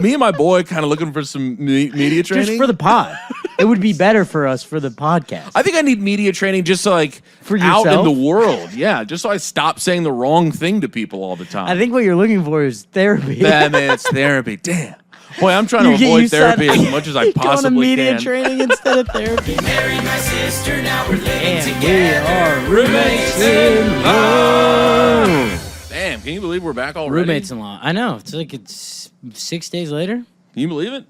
Me and my boy kind of looking for some media training. Just for the pod. It would be better for us for the podcast. I think I need media training just so for out yourself? in the world. Yeah, just so I stop saying the wrong thing to people all the time. I think what you're looking for is therapy. Yeah, man, it's therapy. Damn. Boy, I'm trying to avoid therapy as much as I possibly media can. training instead of therapy. Married my sister, now we're living And together. we are roommates in law. Damn, can you believe we're back already? Roommates in law. I know. It's 6 days later. Can you believe it?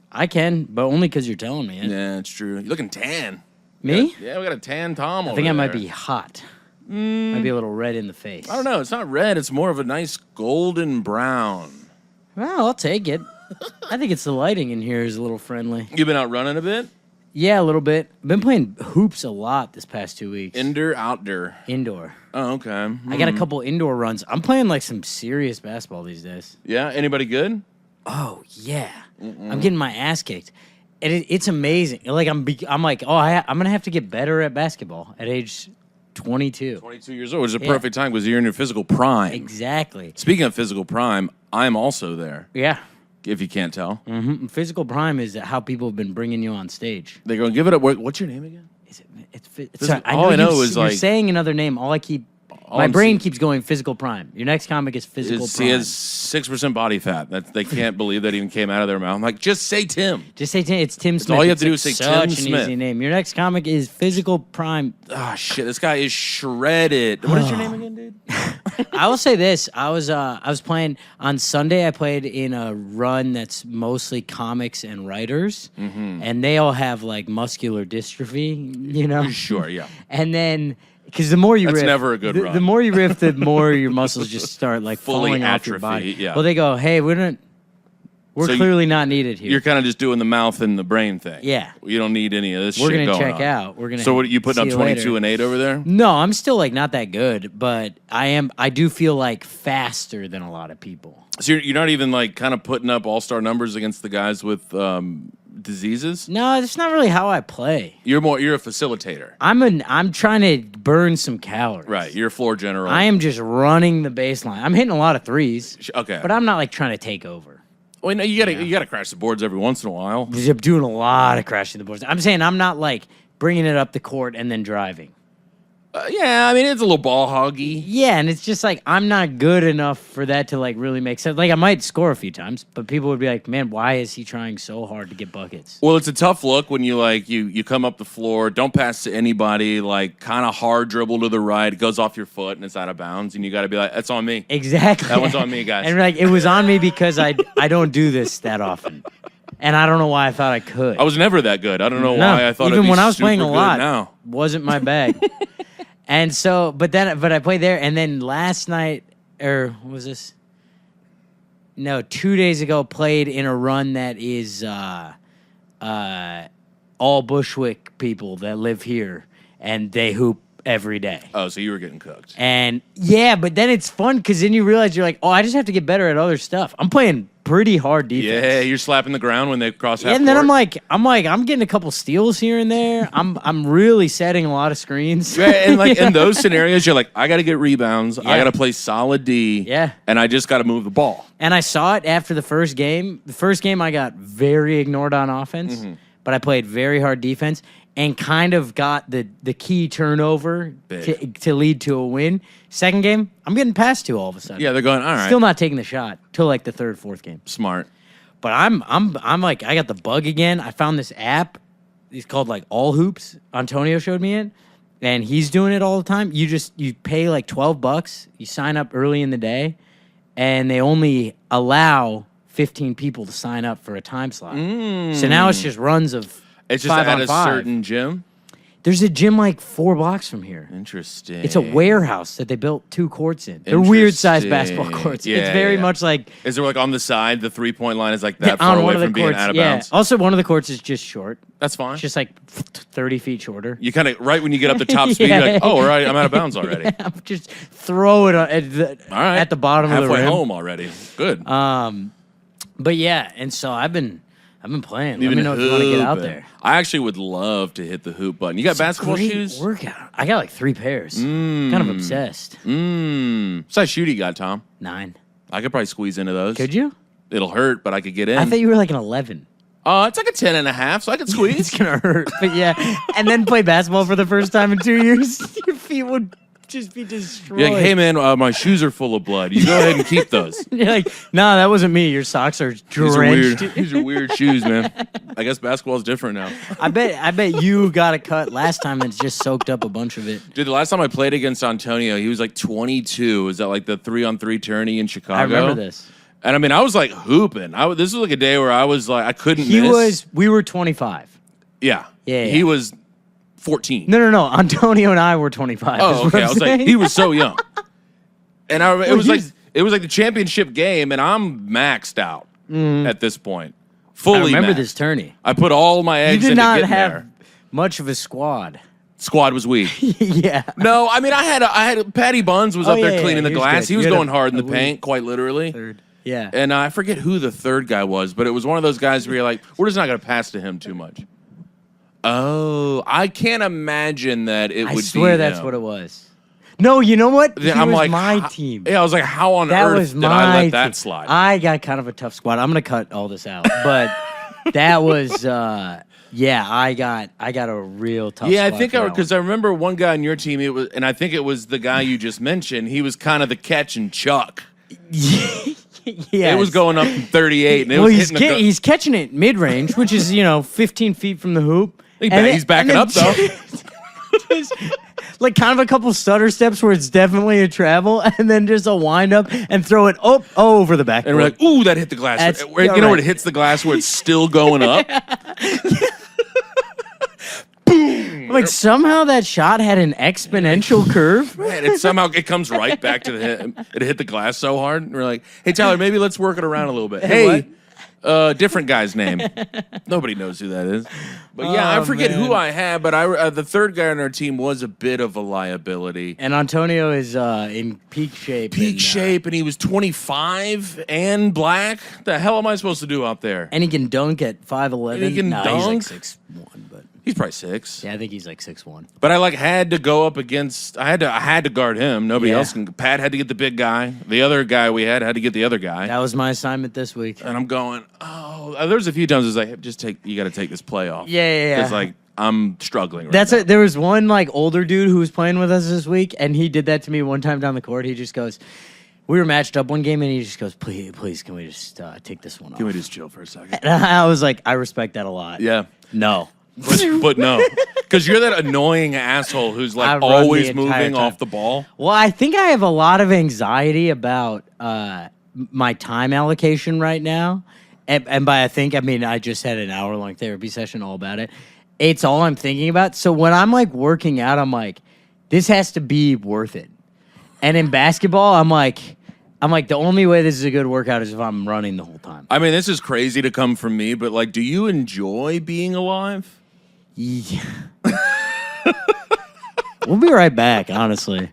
I can, but only because you're telling me it. Yeah, it's true. You're looking tan. Me? Yeah, we got a tan Tom over I think I might there. be hot. Might be a little red in the face. I don't know. It's not red. It's more of a nice golden brown. Well, I'll take it. I think it's the lighting in here is a little friendly. You been out running a bit? Yeah, a little bit. I've been playing hoops a lot this past 2 weeks. Indoor, outdoor. Indoor. Oh, okay. I got a couple indoor runs. I'm playing like some serious basketball these days. Yeah? Anybody good? Oh yeah, I'm getting my ass kicked, and it's amazing. Like I'm like, oh, I'm gonna have to get better at basketball at age 22. 22 years old, which is a perfect time because you're in your physical prime. Exactly. Speaking of physical prime, I'm also there, Yeah. if you can't tell. Physical prime is how people have been bringing you on stage. They're going, give it up. What's your name again? Sorry, all I know is you're like- saying another name. My brain keeps going physical prime. Your next comic is physical prime. He has 6% body fat. They can't believe that even came out of their mouth. I'm like, just say Tim. Just say Tim. It's Tim Smith. all you have to do It's is say such Tim an Smith. easy name. Your next comic is physical prime. Oh, shit. This guy is shredded. What is your name again, dude? I will say this: I was playing on Sunday. I played in a run that's mostly comics and writers, and they all have like muscular dystrophy, you know. Sure, yeah. And then, because the more you That's riff, never a good run. The more you riff, the more your muscles just start like Fully falling off your atrophy, body. yeah. Well, they go, hey, we're So clearly not needed here. You're kind of just doing the mouth and the brain thing. Yeah. You don't need any of this We're shit gonna going check on. out. We're gonna. So what, you putting see up you 22 later. and 8 over there? No, I'm still like not that good, but I do feel like faster than a lot of people. So you're not even like kind of putting up all-star numbers against the guys with diseases? No, that's not really how I play. You're a facilitator. I'm trying to burn some calories. Right, you're a floor general. I am just running the baseline. I'm hitting a lot of threes. Okay. But I'm not like trying to take over. Well, no, you gotta crash the boards every once in a while. I'm doing a lot of crashing the boards. I'm saying I'm not like bringing it up the court and then driving. Yeah, I mean, it's a little ball hoggy. Yeah, and it's just like I'm not good enough for that to like really make sense. Like I might score a few times, but people would be like, "Man, why is he trying so hard to get buckets?" Well, it's a tough look when you come up the floor, don't pass to anybody, like kind of hard dribble to the right, it goes off your foot and it's out of bounds, and you got to be like, "That's on me." Exactly. That one's on me, guys. And like it was on me because I don't do this that often, and I don't know why I thought I could. I was never that good. I don't know why I thought even it'd be when I was super playing a good lot, now. wasn't my bag. And so, but I played there, and then last night, or what was this? No, 2 days ago, played in a run that is all Bushwick people that live here, and they hoop every day. Oh, so you were getting cooked. And yeah, but then it's fun because then you realize you're like, oh, I just have to get better at other stuff. I'm playing pretty hard defense. Yeah, you're slapping the ground when they cross half And then court. I'm getting a couple steals here and there. I'm really setting a lot of screens. Right, and like in those scenarios, you're like, I got to get rebounds. I Yeah. got to play solid D. Yeah. And I just got to move the ball. And I saw it after the first game. The first game I got very ignored on offense, but I played very hard defense and kind of got the key turnover to lead to a win. Second game, I'm getting passed to all of a sudden. Yeah, they're going, all right. Still not taking the shot till like the third, fourth game. Smart. But I'm like, I got the bug again. I found this app. It's called like All Hoops. Antonio showed me it, and he's doing it all the time. You pay like $12. You sign up early in the day, and they only allow 15 people to sign up for a time slot. So now it's just runs of It's just 5 at on a 5. certain gym. There's a gym like 4 blocks from here. Interesting. It's a warehouse that they built 2 courts in. They're weird-sized basketball Interesting. courts. Yeah, it's very yeah. much like Is there like on the side, the 3-point line is like that far on away one of the from being courts. out of Yeah. bounds? Also, one of the courts is just short. That's fine. It's just like 30 feet shorter. You kind of, right when you get up to top speed, Yeah. you're like, oh, all right, I'm out of bounds already. Just throw it at All right. at the bottom of the Halfway rim. home already. Good. But yeah, and so I've been playing. Let Even me know if you want to get out hooping. there. I actually would love to hit the hoop button. You got basketball Great shoes? workout. I got like 3 pairs. Kind of obsessed. What size shoe do you got, Tom? 9. I could probably squeeze into those. Could you? It'll hurt, but I could get in. I thought you were like an 11. It's like a 10.5, so I could squeeze. It's gonna hurt, but yeah. And then play basketball for the first time in 2 years. Your feet would just be destroyed. You're like, hey man, my shoes are full of blood. You go ahead and keep those. You're like, no, that wasn't me. Your socks are drenched. These are weird shoes, man. I guess basketball's different now. I bet you got a cut last time and just soaked up a bunch of it. Dude, the last time I played against Antonio, he was like 22. Is that like the 3-on-3 tourney in Chicago? I remember this. And I mean, I was like hooping. This was like a day where I was like, I couldn't miss. We were 25. Yeah. Yeah. He was 14. No. Antonio and I were 25. Oh, okay. I was like, he was so young. And it was like the championship game, and I'm maxed out at this point. Fully I remember maxed. this tourney. I put all my You eggs did into not getting have there. much of a squad. Squad was weak. Yeah. No, I mean, I had Patty Buns was up there yeah, cleaning the he was glass. good. He was You had going a- hard in a the paint, quite literally. Third. Yeah. And I forget who the third guy was, but it was one of those guys where you're like, we're just not going to pass to him too much. Oh, I can't imagine that it would be I swear that's him. what it was. No, you know what? He I'm was like, my team. Yeah, I was like, how on That earth was did I my let that team. slide? I got kind of a tough squad. I'm gonna cut all this out, but that was yeah. I got a real tough. Yeah, I squad think for that because I remember one guy on your team. It was, and I think it was the guy you just mentioned. He was kind of the catch and chuck. Yes. It was going up from 38, and it Well, was he's hitting he's catching it mid range, which is 15 feet from the hoop. He's backing up though. Just, like kind of a couple stutter steps where it's definitely a travel, and then just a wind up and throw it over the back. And we're like, ooh, that hit the glass. That's- You know yeah, when right. it hits the glass where it's still going up? Like somehow that shot had an exponential curve. Man, it comes right back to the hit. It hit the glass so hard. And we're like, hey, Tyler, maybe let's work it around a little bit. Hey, different guy's name. Nobody knows who that is. But yeah, I forget who I had, but the third guy on our team was a bit of a liability. And Antonio is in peak shape. And he was 25 and black. The hell am I supposed to do out there? And he can dunk at 5'11". And he can dunk? He's like 6'1", but He's probably 6. yeah, I think he's like 6'1". But I had to go up against. I had to guard him. Nobody Yeah. else can. Pat had to get the big guy. The other guy we had to get the other guy. That was my assignment this week. And I'm going. There's a few times it's like, you got to take this play off. Yeah. Because like I'm struggling. Right now. There was one like older dude who was playing with us this week, and he did that to me one time down the court. He just goes, we were matched up one game, and he just goes, please, can we just take this one off? Can we just chill for a second? And I was like, I respect that a lot. Yeah. No. But no, because you're that annoying asshole who's I like run always the entire moving time. off the ball. Well, I think I have a lot of anxiety about my time allocation right now. And by I think, I mean I just had an hour-long therapy session all about it. It's all I'm thinking about. So when I'm like working out, I'm like, this has to be worth it. And in basketball, I'm like, the only way this is a good workout is if I'm running the whole time. I mean, this is crazy to come from me, but like, do you enjoy being alive? Yeah. We'll be right back, honestly.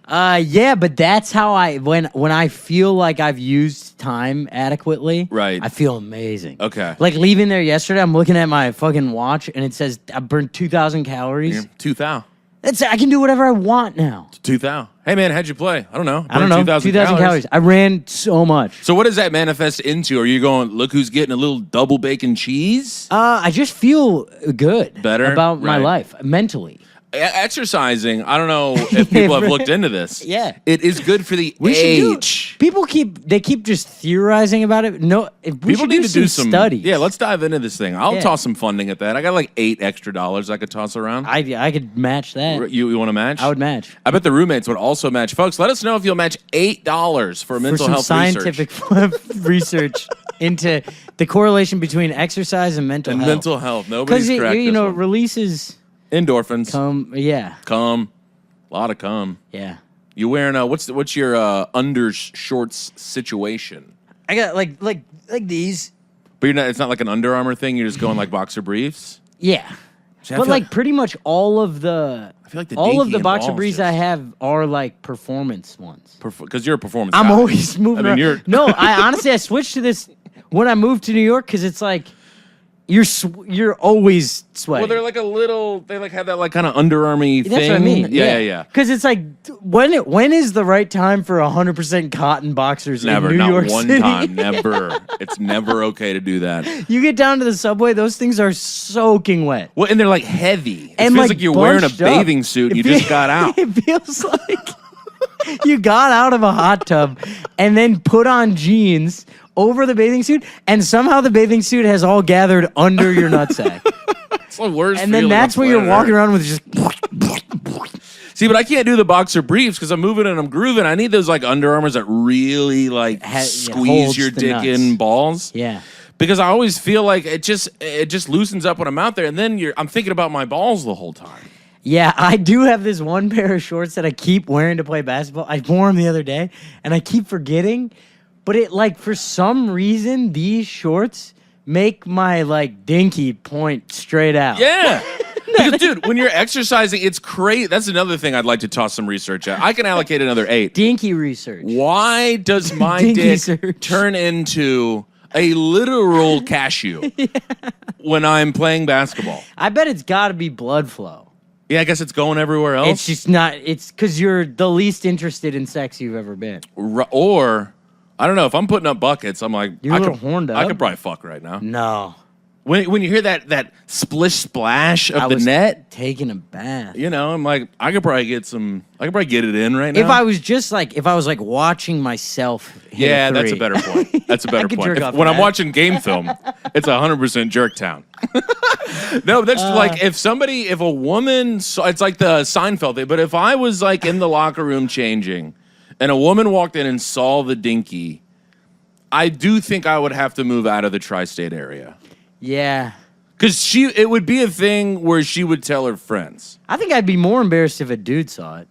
Yeah, but that's how when I feel like I've used time adequately, Right. I feel amazing. Okay. Like leaving there yesterday, I'm looking at my fucking watch and it says I burned 2,000 calories. 2,000. I can do whatever I want now. 2,000. Hey man, how'd you play? I don't know. I don't know. 2,000 calories. I ran so much. So what does that manifest into? Are you going, look who's getting a little double bacon cheese? I just feel good Better? about my Right. life mentally. Exercising, I don't know if people have looked into this. Yeah. It is good for the We should age. People keep just theorizing about it. No, we People should need to do some studies. Yeah, let's dive into this thing. I'll Yeah. toss some funding at that. I got like $8 extra I could toss around. I could match that. You want to match? I would match. I bet the roommates would also match. Folks, let us know if you'll match $8 for mental some health scientific research into the correlation between exercise and mental and health. mental health. Nobody's Because cracked this one. releases Endorphins. yeah, Cum. A lot of cum. yeah. You wearing what's your undershorts situation? I got like these. But you're not. It's not like an Under Armour thing. You're just going like boxer briefs. Yeah, See, I but feel like pretty much all of the I feel like the all of dinky the and boxer balls briefs just- I have are like performance ones. Because you're a performance. I'm guy. always moving I mean, around. you're No, I honestly I switched to this when I moved to New York because it's like you're always sweating. Well, they're like a little. They like have that like kind of underarmy thing. That's what I mean. Yeah. Because it's like when is the right time for 100% cotton boxers Never, in New not York one City? time. Never. It's never okay to do that. You get down to the subway; those things are soaking wet. Well, and they're like heavy. It And feels like like you're wearing a bunched up. bathing suit and you just got out. It feels like you got out of a hot tub and then put on jeans over the bathing suit, and somehow the bathing suit has all gathered under your nutsack. It's the worst. And then feeling that's on where you're planet walking Earth. around with just. See, but I can't do the boxer briefs because I'm moving and I'm grooving. I need those like Under Armours that really like squeeze holds your the dick nuts. in balls. Yeah. Because I always feel like it just loosens up when I'm out there, and then I'm thinking about my balls the whole time. Yeah, I do have this one pair of shorts that I keep wearing to play basketball. I wore them the other day, and I keep forgetting. But it, like, for some reason, these shorts make my, like, dinky point straight out. Yeah. Because, dude, when you're exercising, it's crazy. That's another thing I'd like to toss some research at. I can allocate another 8. Dinky research. Why does my Dinky dick search. turn into a literal cashew when I'm playing basketball? I bet it's got to be blood flow. Yeah, I guess it's going everywhere else. It's just not, it's because you're the least interested in sex you've ever been. Or, I don't know, if I'm putting up buckets, I'm like, You're a little horned I up? could probably fuck right now. No. When you hear that splish splash of I the was net, taking a bath. you know, I'm like, I could probably get it in right now. If I was like watching myself hit Yeah, a that's a three. better point. That's a better could point. jerk off When to I'm that. watching game film, it's 100% jerk town. No, that's like if a woman, it's like the Seinfeld thing, but if I was like in the locker room changing and a woman walked in and saw the dinky, I do think I would have to move out of the tri-state area. Yeah. Because it would be a thing where she would tell her friends. I think I'd be more embarrassed if a dude saw it.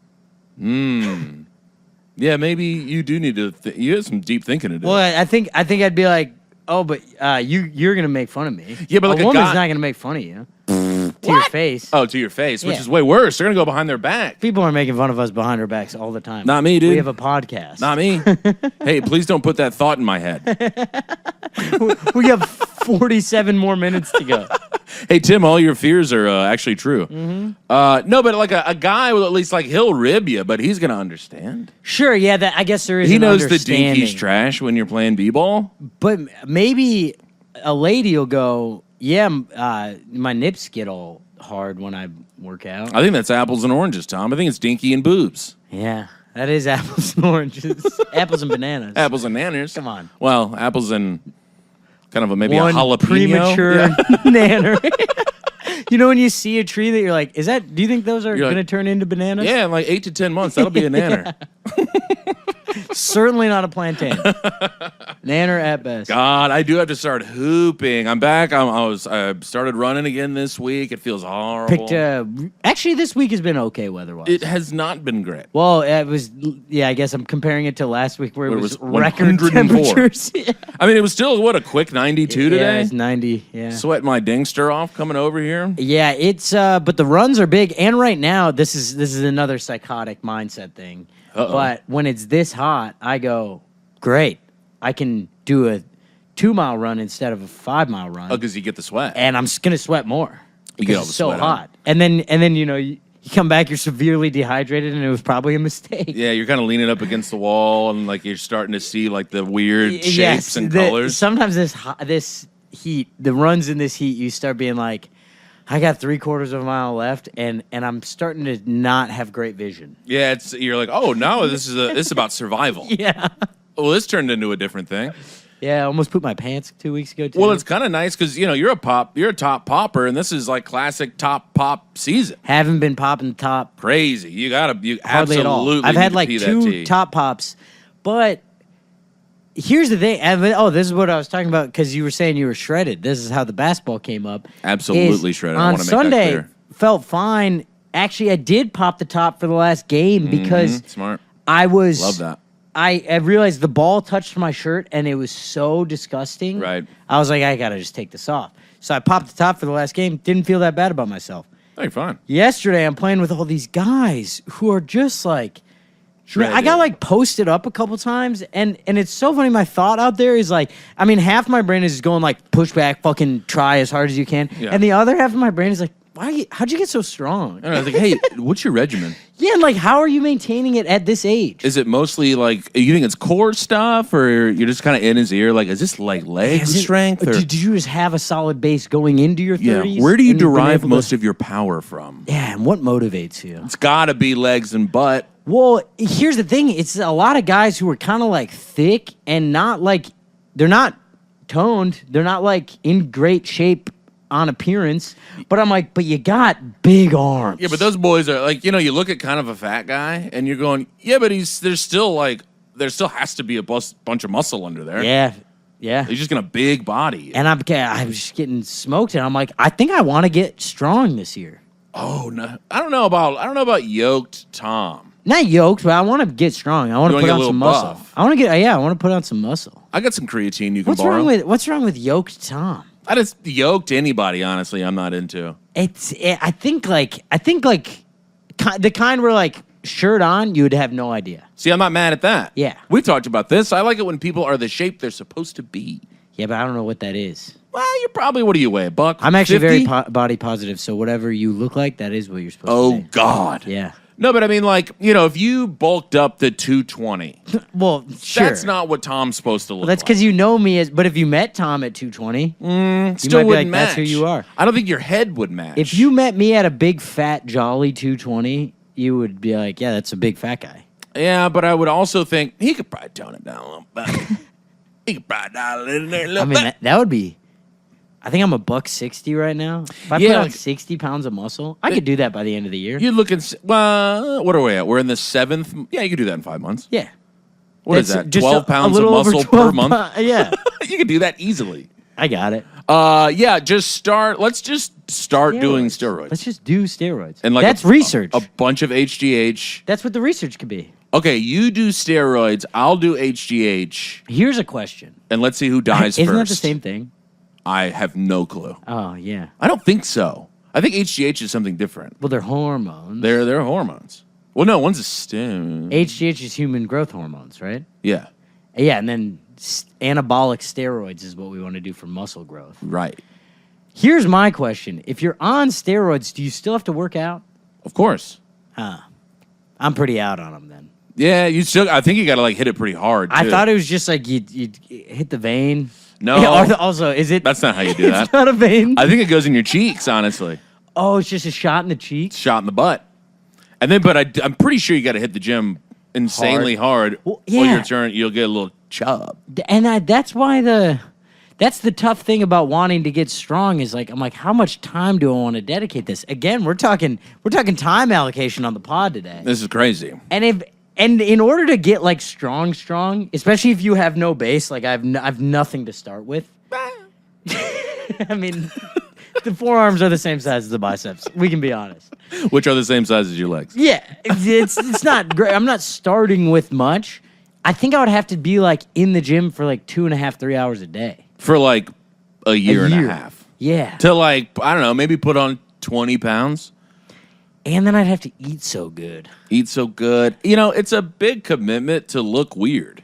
Yeah, maybe you do need to. You have some deep thinking to do. Well, I think I'd be like, oh, but you're gonna make fun of me. Yeah, but like a woman's guy- not gonna make fun of you to your face. Oh, to your face, which Yeah. is way worse. They're gonna go behind their back. People are making fun of us behind our backs all the time. Not me, dude. We have a podcast. Not me. Hey, please don't put that thought in my head. We have 47 more minutes to go. Hey, Tim, all your fears are actually true. No, but like a guy will at least like he'll rib you, but he's gonna understand. Sure, yeah, that I guess there is. He an knows the understanding. dinky's trash when you're playing b-ball. But maybe a lady will go, yeah, my nips get all hard when I work out. I think that's apples and oranges, Tom. I think it's dinky and boobs. Yeah, that is apples and oranges. Apples and bananas. Apples and nanners. Come on. Well, apples and kind of maybe One a jalapeno. premature Yeah. nanner. You know when you see a tree that you're like, do you think those are You're going to like, turn into bananas? Yeah, in like 8 to 10 months, that'll be a nanner. Certainly not a plantain. Nanner at best. God, I do have to start hooping. I'm back. I started running again this week. It feels horrible. Actually, this week has been okay weather-wise. It has not been great. Well, it was, yeah, I guess I'm comparing it to last week where it was record 104. temperatures. Yeah. I mean, it was still, a quick 92 Yeah, today? it's 90, yeah. Sweating my dingster off coming over here. Yeah, it's but the runs are big, and right now this is another psychotic mindset thing. Uh-oh. But when it's this hot, I go, great, I can do a 2-mile run instead of a 5-mile run, Oh, because you get the sweat. and I'm gonna sweat more. You get because all it's the so sweat hot, out. and then you come back, you're severely dehydrated, and it was probably a mistake. Yeah, you're kind of leaning up against the wall, and like you're starting to see like the weird shapes and colors. Sometimes this heat, the runs in this heat, you start being like, I got 3/4 of a mile left, and I'm starting to not have great vision. Yeah, you're like, oh no, this is about survival. Yeah. Well, this turned into a different thing. Yeah, I almost pooped my pants 2 weeks ago, too. Well, it's kind of nice because you're a top popper, and this is like classic top pop season. Haven't been popping the top Crazy, you hardly absolutely. at all. I've had like need to pee that 2 tea. top pops, but here's the thing. This is what I was talking about because you were saying you were shredded. This is how the basketball came up. Absolutely shredded. I On wanna make that Sunday, clear. felt fine. Actually, I did pop the top for the last game because Smart. I was Love that. I realized the ball touched my shirt and it was so disgusting. Right. I was like, I gotta just take this off. So I popped the top for the last game. Didn't feel that bad about myself. Oh, you're fine. Yesterday, I'm playing with all these guys who are just like, shredded. I got like posted up a couple times, and it's so funny. My thought out there is like, I mean, half my brain is going like push back, fucking try as hard as you can, and the other half of my brain is like, how'd you get so strong? I was like, hey, what's your regimen? Yeah, and like, how are you maintaining it at this age? Is it mostly like, you think it's core stuff, or you're just kind of in his ear? Like, is this like leg strength? Or? Did you just have a solid base going into your 30s? Yeah. Where do you derive most of your power from? Yeah, and what motivates you? It's got to be legs and butt. Well, here's the thing. It's a lot of guys who are kind of like thick and not like, they're not toned. They're not like in great shape on appearance, but I'm like, but you got big arms. Yeah, but those boys are like, you look at kind of a fat guy, and you're going, yeah, but there still has to be a bunch of muscle under there. Yeah. He's just got a big body. And I'm just getting smoked, and I'm like, I think I want to get strong this year. Oh no, I don't know about yoked Tom. Not yoked, but I want to get strong. I want to put on some muscle. Buff. I want to put on some muscle. I got some creatine you can borrow. What's wrong with yoked Tom? I just yoked anybody, honestly, I'm not into. I think the kind where like shirt on, you would have no idea. See, I'm not mad at that. Yeah. We've talked about this. I like it when people are the shape they're supposed to be. Yeah, but I don't know what that is. Well, you're probably, what do you weigh, a buck? I'm actually 50? very body positive, so whatever you look like, that is what you're supposed to be. Oh, God. Yeah. No, but I mean, like, if you bulked up to 220, well, sure. That's not what Tom's supposed to look like. That's because you know me but if you met Tom at 220, you still might be wouldn't like, match. that's who you are. I don't think your head would match. If you met me at a big, fat, jolly 220, you would be like, yeah, that's a big, fat guy. Yeah, but I would also think he could probably tone it down a little bit. He could probably dial it in there a little bit. I mean, that would be... I think I'm $160 right now. If I put on 60 pounds of muscle, I could do that by the end of the year. You're looking... Well, what are we at? We're in the 7th... Yeah, you could do that in 5 months. Yeah. What is that? 12 pounds of muscle per month? Yeah. You could do that easily. I got it. Yeah, let's just start doing steroids. Let's just do steroids. And like that's research. A bunch of HGH. That's what the research could be. Okay, you do steroids, I'll do HGH. Here's a question. And let's see who dies first. Isn't that the same thing? I have no clue. Oh, yeah. I don't think so. I think HGH is something different. Well, they're hormones. They're hormones. Well, no, one's a stim. HGH is human growth hormones, right? Yeah. Yeah, and then anabolic steroids is what we want to do for muscle growth. Right. Here's my question. If you're on steroids, do you still have to work out? Of course. I'm pretty out on them then. Yeah, I think you got to like hit it pretty hard, too. I thought it was just like you'd hit the vein. No. Yeah, also, is it? That's not how you do that. It's not a vein. I think it goes in your cheeks, honestly. Oh, it's just a shot in the cheeks? Shot in the butt. And then, but I'm pretty sure you got to hit the gym insanely hard. Well, yeah. Or you'll get a little chub. And that's why that's the tough thing about wanting to get strong is like, I'm like, how much time do I want to dedicate this? Again, we're talking time allocation on the pod today. This is crazy. And in order to get like strong, especially if you have no base, like I've nothing to start with. I mean, the forearms are the same size as the biceps. We can be honest. Which are the same size as your legs. Yeah, it's not great. I'm not starting with much. I think I would have to be like in the gym for like 2.5, 3 hours a day. For like a year and a half. Yeah. To like, I don't know, maybe put on 20 pounds. And then I'd have to eat so good. Eat so good. It's a big commitment to look weird.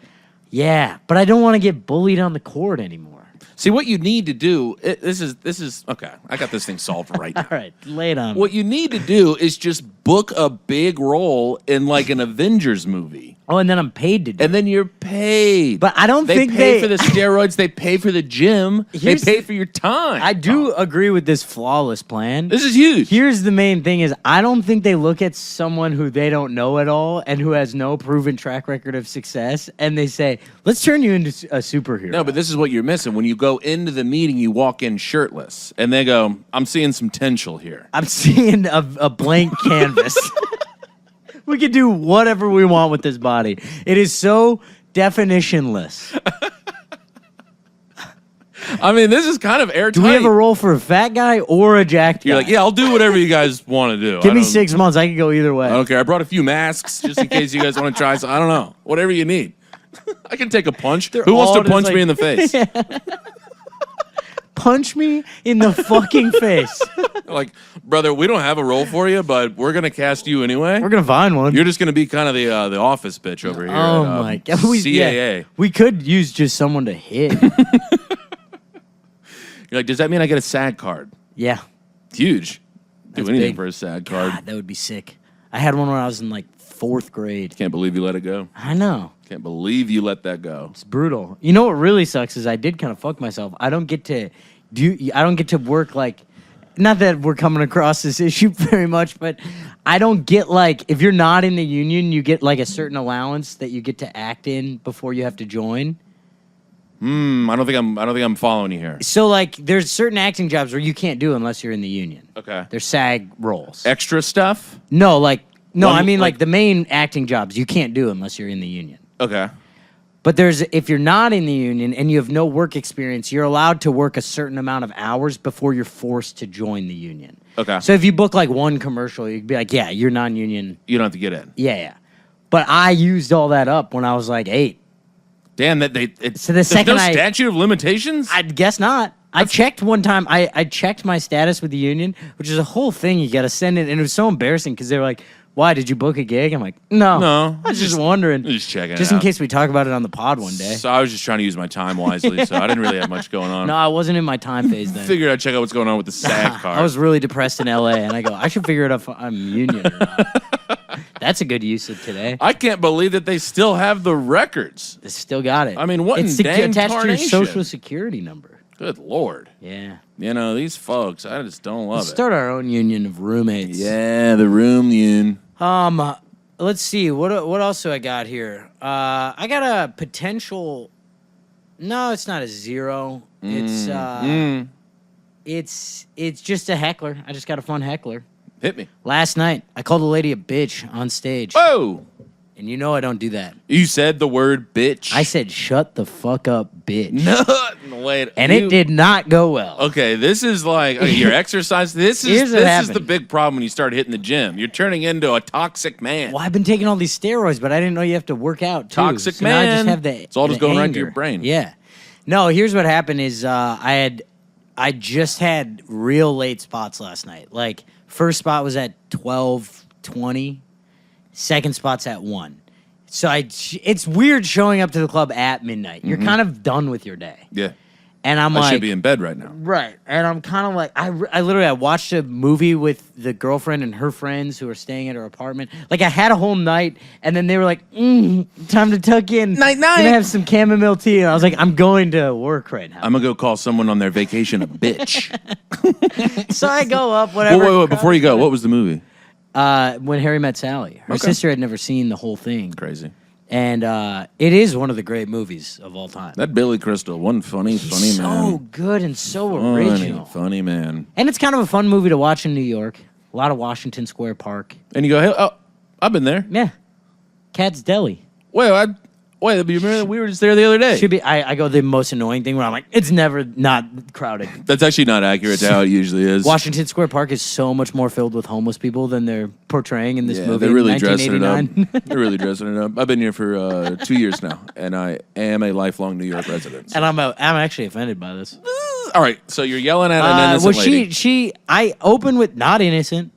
Yeah, but I don't want to get bullied on the court anymore. See, what you need to do, this is, okay, I got this thing solved right now. All right, lay it on. What you need to do is just book a big role in like an Avengers movie. Oh, and then I'm paid to do it. And then you're paid. But I don't think they pay for the steroids. They pay for the gym. They pay for your time. I do agree with this flawless plan. This is huge. Here's the main thing is I don't think they look at someone who they don't know at all and who has no proven track record of success and they say, let's turn you into a superhero. No, but this is what you're missing. When you go into the meeting, you walk in shirtless. And they go, I'm seeing some potential here. I'm seeing a blank canvas. We can do whatever we want with this body. It is so definitionless. I mean, this is kind of airtight. Do we have a role for a fat guy or a jacked guy? You're like, yeah, I'll do whatever you guys want to do. Give me 6 months. I can go either way. I don't care. I brought a few masks just in case you guys want to try. So I don't know. Whatever you need. I can take a punch. Who wants to punch me in the face? Punch me in the fucking face. Like, brother, we don't have a role for you, but we're gonna cast you anyway. We're gonna find one. You're just gonna be kind of the office bitch over here. Oh at, my god, CAA. we could use just someone to hit. You're like, does that mean I get a SAG card? Yeah, Huge. Do That's anything big. for a SAG card. God, that would be sick. I had one when I was in like 4th grade. Can't believe you let it go. I know. Can't believe you let that go. It's brutal. You know what really sucks is I did kind of fuck myself. I don't get to work like, not that we're coming across this issue very much, but I don't get like, if you're not in the union, you get like a certain allowance that you get to act in before you have to join. I don't think I'm following you here. So like, there's certain acting jobs where you can't do unless you're in the union. Okay. They're SAG roles. Extra stuff? No, like, no, One- I mean like- like the main acting jobs you can't do unless you're in the union. Okay. But if you're not in the union and you have no work experience, you're allowed to work a certain amount of hours before you're forced to join the union. Okay. So if you book like one commercial, you'd be like, yeah, you're non-union. You don't have to get in. Yeah. But I used all that up when I was like 8. Damn, So the there's second no I- statute of limitations? I guess not. I checked one time. I checked my status with the union, which is a whole thing you got to send in. And it was so embarrassing because they were like, why, did you book a gig? I'm like, no. I was just wondering. Just checking it Just in out. case we talk about it on the pod one day. So I was just trying to use my time wisely, so I didn't really have much going on. No, I wasn't in my time phase then. Figured I'd check out what's going on with the SAG card. I was really depressed in LA, and I go, I should figure it out if I'm union or not. That's a good use of today. I can't believe that they still have the records. They still got it. I mean, what it's in dang attached to your tarnation? social security number. Good Lord. Yeah. You know, these folks, I just don't love Let's it. start our own union of roommates. Yeah, the room union. Let's see. What else do I got here? I got a potential. No, it's not a 0. It's just a heckler. I just got a fun heckler. Hit me. Last night, I called a lady a bitch on stage. Whoa! And you know I don't do that. You said the word bitch. I said, shut the fuck up, bitch. No, wait. And it did not go well. Okay, this is like your exercise. This Here's is what this is the happened. big problem when you start hitting the gym. You're turning into a toxic man. Well, I've been taking all these steroids, but I didn't know you have to work out, too. Toxic so now I just man. have the It's all just the going right to anger. your brain. Yeah. No, here's what happened is I just had real late spots last night. Like, first spot was at 12:20. Second spot's at 1. So it's weird showing up to the club at midnight. You're kind of done with your day. Yeah. And I'm I like, should be in bed right now. right. And I'm kind of like, I literally watched a movie with the girlfriend and her friends who are staying at her apartment. Like, I had a whole night, and then they were like, time to tuck in. Night. Gonna have some chamomile tea. And I was like, I'm going to work right now. I'm gonna go call someone on their vacation a bitch. So I go up, whatever. Wait, before you go, what was the movie? When Harry Met Sally. Her Okay. sister had never seen the whole thing. Crazy. And it is one of the great movies of all time. That Billy Crystal, one funny so man. good and so original. Funny man. And it's kind of a fun movie to watch in New York. A lot of Washington Square Park. And you go, hey, oh, I've been there. Yeah. Cat's Deli. Wait, you remember we were just there the other day. Should be. I go the most annoying thing where I'm like, it's never not crowded. That's actually not accurate to how it usually is. Washington Square Park is so much more filled with homeless people than they're portraying in this movie. They're really in dressing it up. 1989. They're really dressing it up. I've been here for 2 years now, and I am a lifelong New York resident. And I'm actually offended by this. All right, so you're yelling at an innocent lady. I opened with not innocent.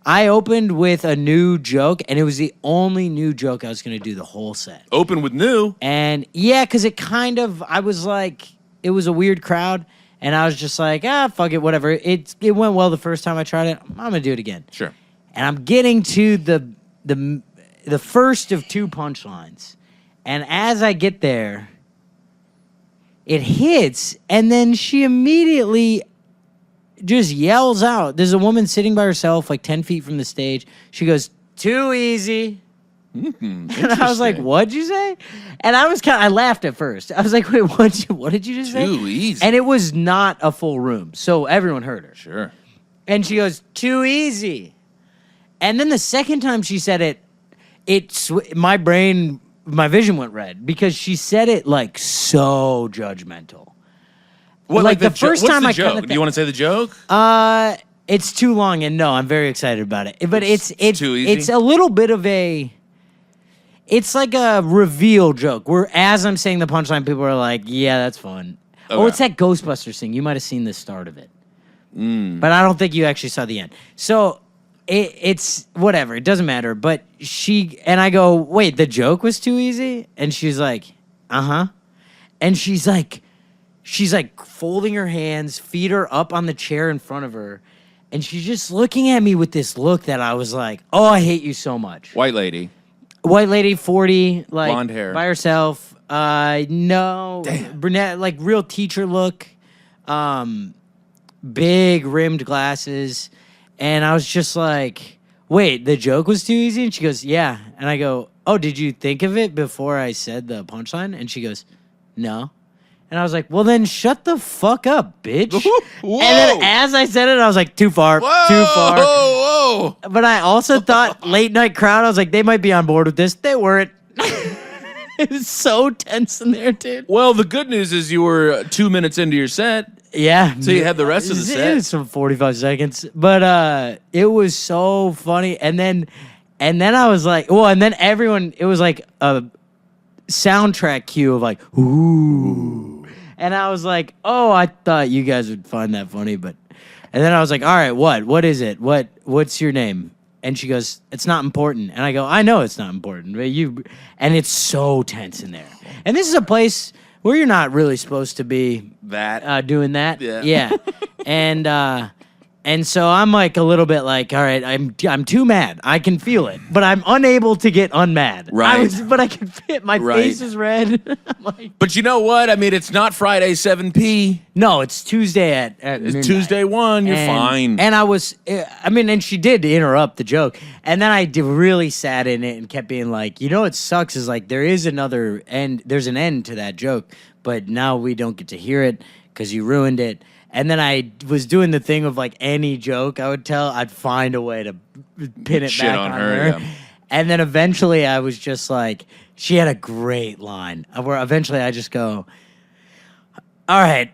I opened with a new joke, and it was the only new joke I was going to do the whole set. Open with new. And yeah, because I was like, it was a weird crowd, and I was just like, fuck it, whatever. It went well the first time I tried it. I'm going to do it again. Sure. And I'm getting to the first of 2 punchlines. And as I get there, it hits, and then she immediately just yells out. There's a woman sitting by herself, like 10 feet from the stage. She goes, "Too easy." And I was like, "What'd you say?" And I laughed at first. I was like, "Wait, what did you just say?" Too easy. And it was not a full room, so everyone heard her. Sure. And she goes, "Too easy." And then the second time she said it, my vision went red because she said it like so judgmental. What, like the first what's time the I joke? kinda Do you want to say the joke? It's too long, and no, I'm very excited about it. But it's too easy? It's a little bit of it's like a reveal joke where as I'm saying the punchline, people are like, "Yeah, that's fun." Okay. Oh, it's that Ghostbusters thing. You might have seen the start of it. But I don't think you actually saw the end. So it's whatever. It doesn't matter. But I go, wait, the joke was too easy? And she's like, uh-huh. And she's like folding her hands, feet are up on the chair in front of her. And she's just looking at me with this look that I was like, oh, I hate you so much. White lady, 40, like blonde hair, by herself. No, damn. brunette, like real teacher look. Big rimmed glasses. And I was just like, wait, the joke was too easy? And she goes, yeah. And I go, oh, did you think of it before I said the punchline? And she goes, no. And I was like, well, then shut the fuck up, bitch. Whoa. And then as I said it, I was like, too far, too far. Whoa. But I also thought late night crowd, I was like, they might be on board with this. They weren't. It was so tense in there, dude. Well, the good news is you were 2 minutes into your set. Yeah. So you had the rest of the set. It was some 45 seconds. But it was so funny. And then I was like, well, and then everyone, it was like a soundtrack cue of like, ooh. And I was like, oh, I thought you guys would find that funny, but and then I was like, all right, what is it? What's your name? And she goes, it's not important. And I go, I know it's not important, but and it's so tense in there. And this is a place where you're not really supposed to be doing that. Yeah. And so I'm like a little bit like, all right, I'm too mad. I can feel it, but I'm unable to get unmad. Right. But I can fit. My face is red. I'm like, but you know what? I mean, it's not Friday 7p. no, it's Tuesday at It's midnight. Tuesday 1. You're fine. And I was, and she did interrupt the joke. And then I really sat in it and kept being like, you know what sucks is like there is another end. There's an end to that joke, but now we don't get to hear it because you ruined it. And then I was doing the thing of like any joke I would tell, I'd find a way to pin it Shit back on on her, her. yeah. And then eventually I was just like, she had a great line where eventually I just go, all right,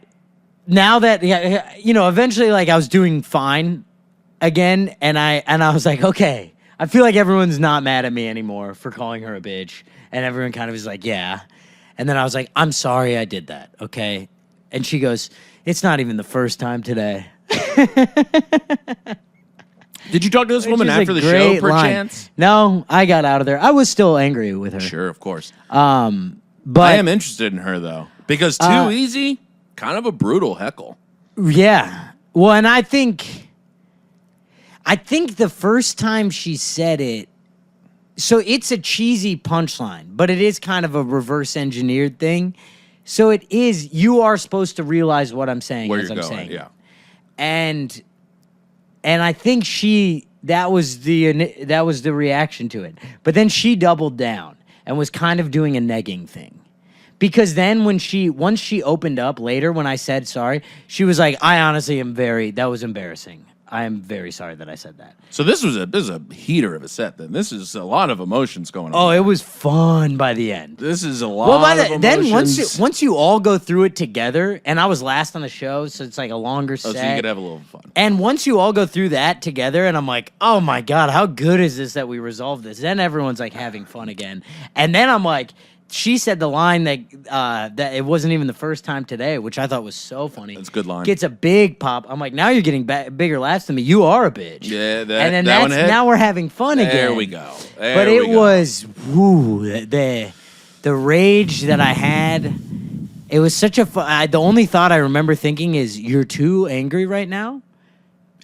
now that, eventually like I was doing fine again. And I was like, okay, I feel like everyone's not mad at me anymore for calling her a bitch. And everyone kind of is like, yeah. And then I was like, I'm sorry I did that, okay? And she goes, it's not even the first time today. Did you talk to this woman Which is after a the great show, line. perchance? No, I got out of there. I was still angry with her. Sure, of course. But I am interested in her, though. Because too easy, kind of a brutal heckle. yeah. Well, and I think the first time she said it, so it's a cheesy punchline, but it is kind of a reverse engineered thing. So it is, you are supposed to realize what I'm saying Where as you're I'm going, saying. yeah. And I think that was the reaction to it. But then she doubled down and was kind of doing a negging thing. Because then once she opened up later when I said sorry, she was like, I honestly that was embarrassing. I am very sorry that I said that. So this is a heater of a set, then. This is a lot of emotions going on. Oh, it was fun by the end. This is a lot of emotions. Then once you all go through it together, and I was last on the show, so it's like a longer set. So you could have a little fun. And once you all go through that together, and I'm like, oh my God, how good is this that we resolved this? Then everyone's like having fun again. And then I'm like, she said the line that it wasn't even the first time today, which I thought was so funny. That's a good line. Gets a big pop. I'm like, now you're getting bigger laughs than me. You are a bitch. Yeah, and then now we're having fun again. There we go. But it was the rage that I had. It was such a fun. The only thought I remember thinking is, you're too angry right now.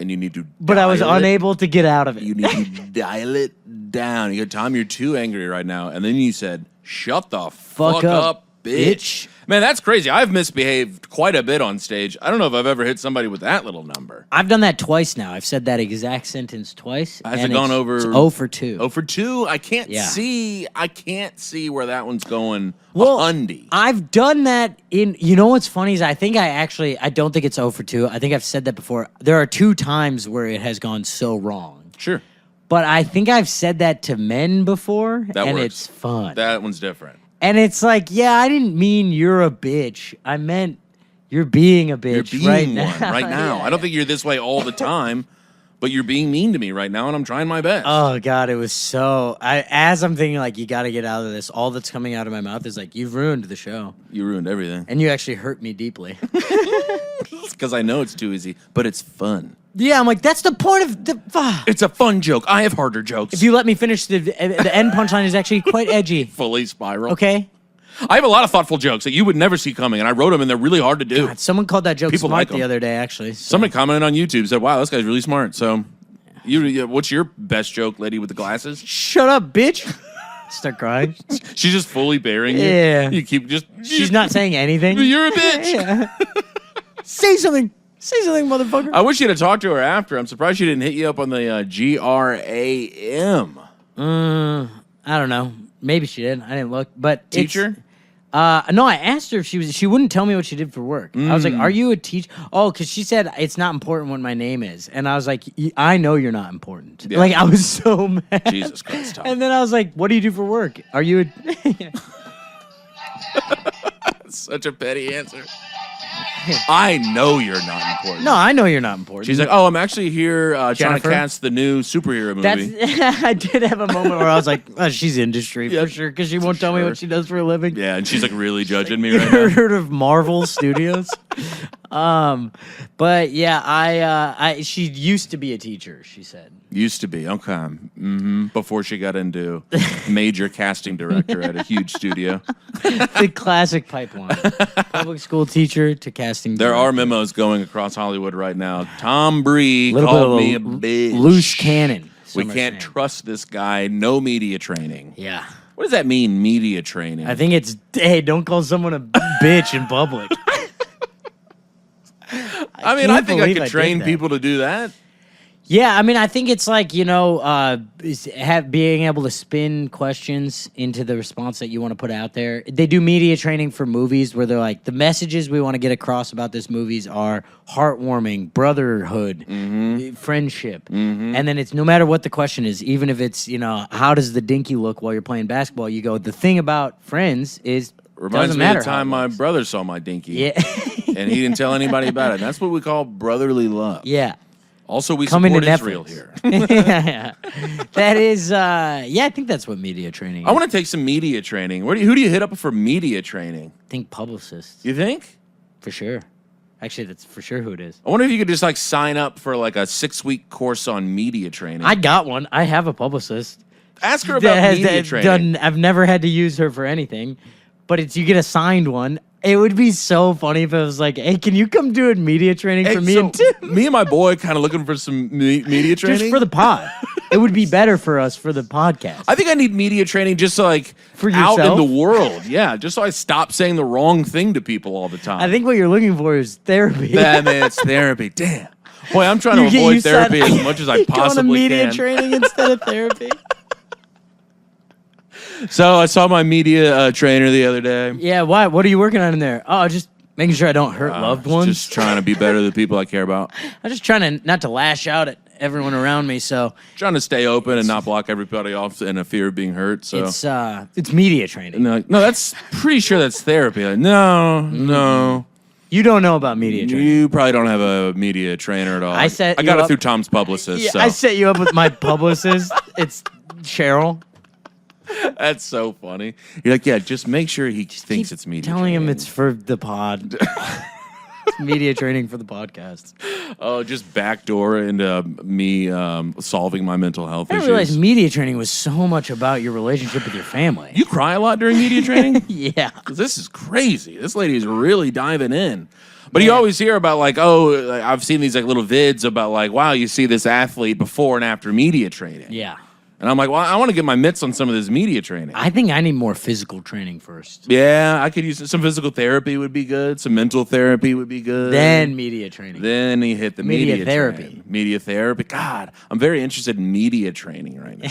And you need to. But I was unable to get out of it. You need to dial it down. You go, Tom, you're too angry right now. And then you said, shut the fuck up, bitch. Man, that's crazy. I've misbehaved quite a bit on stage. I don't know if I've ever hit somebody with that little number. I've done that twice now. I've said that exact sentence twice. Has it gone over? It's 0 for 2. 0 for 2? I can't see where that one's going. Well, undy. I've done that in. You know what's funny is I don't think it's 0 for 2. I think I've said that before. There are 2 times where it has gone so wrong. Sure. But I think I've said that to men before, and works. it's fun. That one's different. And it's like, yeah, I didn't mean you're a bitch. I meant you're being a bitch You're being right one now. right now. Yeah. I don't think you're this way all the time, but you're being mean to me right now, and I'm trying my best. Oh God, it was so. As I'm thinking, like, you got to get out of this. All that's coming out of my mouth is like, you've ruined the show. You ruined everything. And you actually hurt me deeply. because I know it's too easy, but it's fun. Yeah, I'm like, that's the point of the. It's a fun joke. I have harder jokes. If you let me finish, the end punchline is actually quite edgy. Fully spiral. Okay? I have a lot of thoughtful jokes that you would never see coming, and I wrote them, and they're really hard to do. God, someone called that joke People smart like the 'em. other day, actually. So. Somebody commented on YouTube, said, wow, this guy's really smart. So, what's your best joke, lady with the glasses? Shut up, bitch. Start crying. She's just fully burying you. Yeah. You keep just... She's not saying anything. You're a bitch. Yeah. Say something. Say something, motherfucker. I wish you'd have talked to her after. I'm surprised she didn't hit you up on the GRAM. I don't know. Maybe she did. I didn't look. But Teacher? No, I asked her if she wouldn't tell me what she did for work. I was like, are you a teacher? Oh, because she said it's not important what my name is. And I was like, I know you're not important. Yeah. Like, I was so mad. Jesus Christ, Tom. And then I was like, what do you do for work? Are you a... Such a petty answer. I know you're not important. No, I know you're not important. She's like, oh, I'm actually here trying to Jennifer? cast the new superhero movie. I did have a moment where I was like, oh, she's industry for sure, because she won't tell me sure. what she does for a living. Yeah, and she's like really judging me You right now. heard of Marvel Studios? But yeah, she used to be a teacher, she said. Used to be, okay. Before she got into major casting director at a huge studio. The classic pipeline. Public school teacher to casting There director. are memos going across Hollywood right now. Tom Bree Little called bit me a of bitch. loose cannon. We some are can't saying. trust this guy. No media training. Yeah. What does that mean, media training? I think it's, hey, don't call someone a bitch in public. I mean, can't I think I believe could I did train that. people to do that. Yeah, I mean, I think it's like, being able to spin questions into the response that you want to put out there. They do media training for movies where they're like, the messages we want to get across about this movies are heartwarming, brotherhood, friendship. And then it's no matter what the question is, even if it's, how does the dinky look while you're playing basketball? You go, the thing about Friends is, Reminds doesn't me matter of the how it time my looks. brother saw my dinky. Yeah. And he didn't tell anybody about it. That's what we call brotherly love. Yeah. Also, we Coming support to Israel Netflix. here. Yeah. That is, I think that's what media training is. I want to take some media training. Who do you hit up for media training? I think publicists, You think? for sure. Actually, that's for sure who it is. I wonder if you could just like sign up for like a 6-week course on media training. I got one. I have a publicist. Ask her about media training. I've never had to use her for anything, but you get assigned one. It would be so funny if it was like, hey, can you come do a media training Hey, for me so and Tim? me and my boy kind of looking for some media training. Just for the pod. It would be better for us for the podcast. I think I need media training just so like For out in yourself? the world. Yeah, just so I stop saying the wrong thing to people all the time. I think what you're looking for is therapy. man, it's therapy. Damn. Boy, I'm trying to You avoid said- therapy as much as I You're going to possibly media can. training instead of therapy. So I saw my media trainer the other day. Yeah, why? What are you working on in there? Oh, just making sure I don't hurt loved ones. Just trying to be better to the people I care about. I'm just trying to not to lash out at everyone around me. So Trying to stay open and not block everybody off in a fear of being hurt. So it's media training. and they're like, no, that's pretty sure that's therapy. Like, no. You don't know about media training. You probably don't have a media trainer at all. I set I you got it up- through Tom's publicist. Yeah, so I set you up with my publicist. It's Cheryl. that's so funny. You're like, yeah, just make sure he thinks it's media. Telling him training. it's for the pod. It's media training for the podcast. Oh, just backdoor into me solving my mental health I issues. didn't realize media training was so much about your relationship with your family. You cry a lot during media training? Yeah. 'Cause this is crazy. This lady is really diving in. But you always hear about like, I've seen these like little vids about like, wow, you see this athlete before and after media training. Yeah. And I'm like, well, I want to get my mitts on some of this media training. I think I need more physical training first. Yeah, I could use some physical therapy would be good. Some mental therapy would be good. Then media training. Then he hit the media therapy. training. Media therapy. God, I'm very interested in media training right now.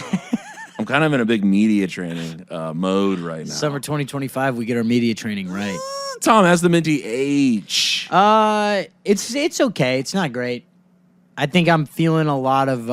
I'm kind of in a big media training mode right now. Summer 2025, we get our media training right. Tom has the Menty H. It's okay. It's not great. I think I'm feeling a lot of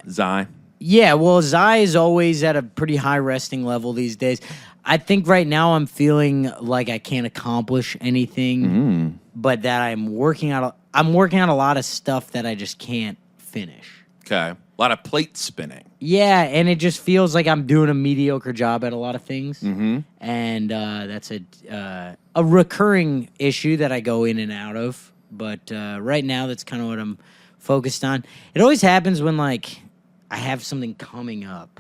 Zai. yeah, well, Zai is always at a pretty high resting level these days. I think right now I'm feeling like I can't accomplish anything, but that I'm working out a lot of stuff that I just can't finish. Okay. A lot of plate spinning. Yeah, and it just feels like I'm doing a mediocre job at a lot of things. Mm-hmm. And that's a recurring issue that I go in and out of. But right now, that's kind of what I'm focused on. It always happens when, like, I have something coming up.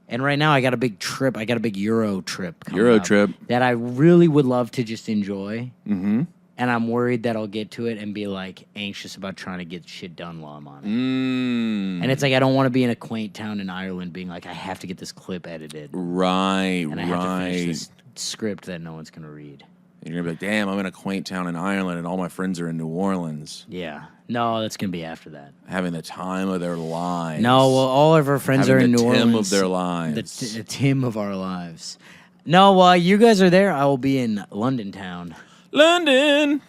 And right now, I got a big trip. I got a big Euro trip coming up that I really would love to just enjoy. Mm-hmm. And I'm worried that I'll get to it and be, like, anxious about trying to get shit done while I'm on it. And it's like, I don't want to be in a quaint town in Ireland being like, I have to get this clip edited. Right, and I have to finish this script that no one's going to read. And you're going to be like, damn, I'm in a quaint town in Ireland and all my friends are in New Orleans. Yeah. No, that's going to be after that. Having the time of their lives. No, well, all of our friends are in New Orleans. The Tim of their lives. The Tim of our lives. No, while you guys are there, I will be in London town. London.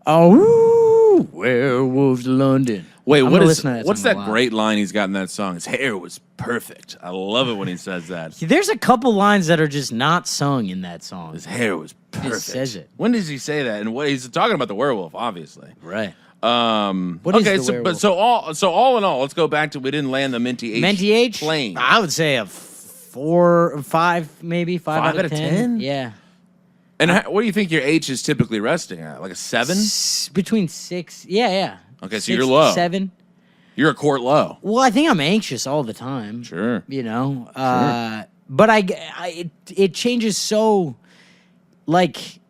Oh, werewolves, London. Wait, what's that great line he's got in that song? His hair was perfect. I love it when he says that. There's a couple lines that are just not sung in that song. His hair was perfect. He says it. When does he say that? And what he's talking about the werewolf, obviously. Right. What is the werewolf? all in all, let's go back to we didn't land the Menty H. Menty H. Plane. I would say a 4 or 5, maybe 5 out of 10. Yeah. And what do you think your H is typically resting at? Like a 7? Between 6. Yeah. Okay, so 6, you're low. 7. You're a quart low. Well, I think I'm anxious all the time. Sure. You know? Sure. But it changes so, like,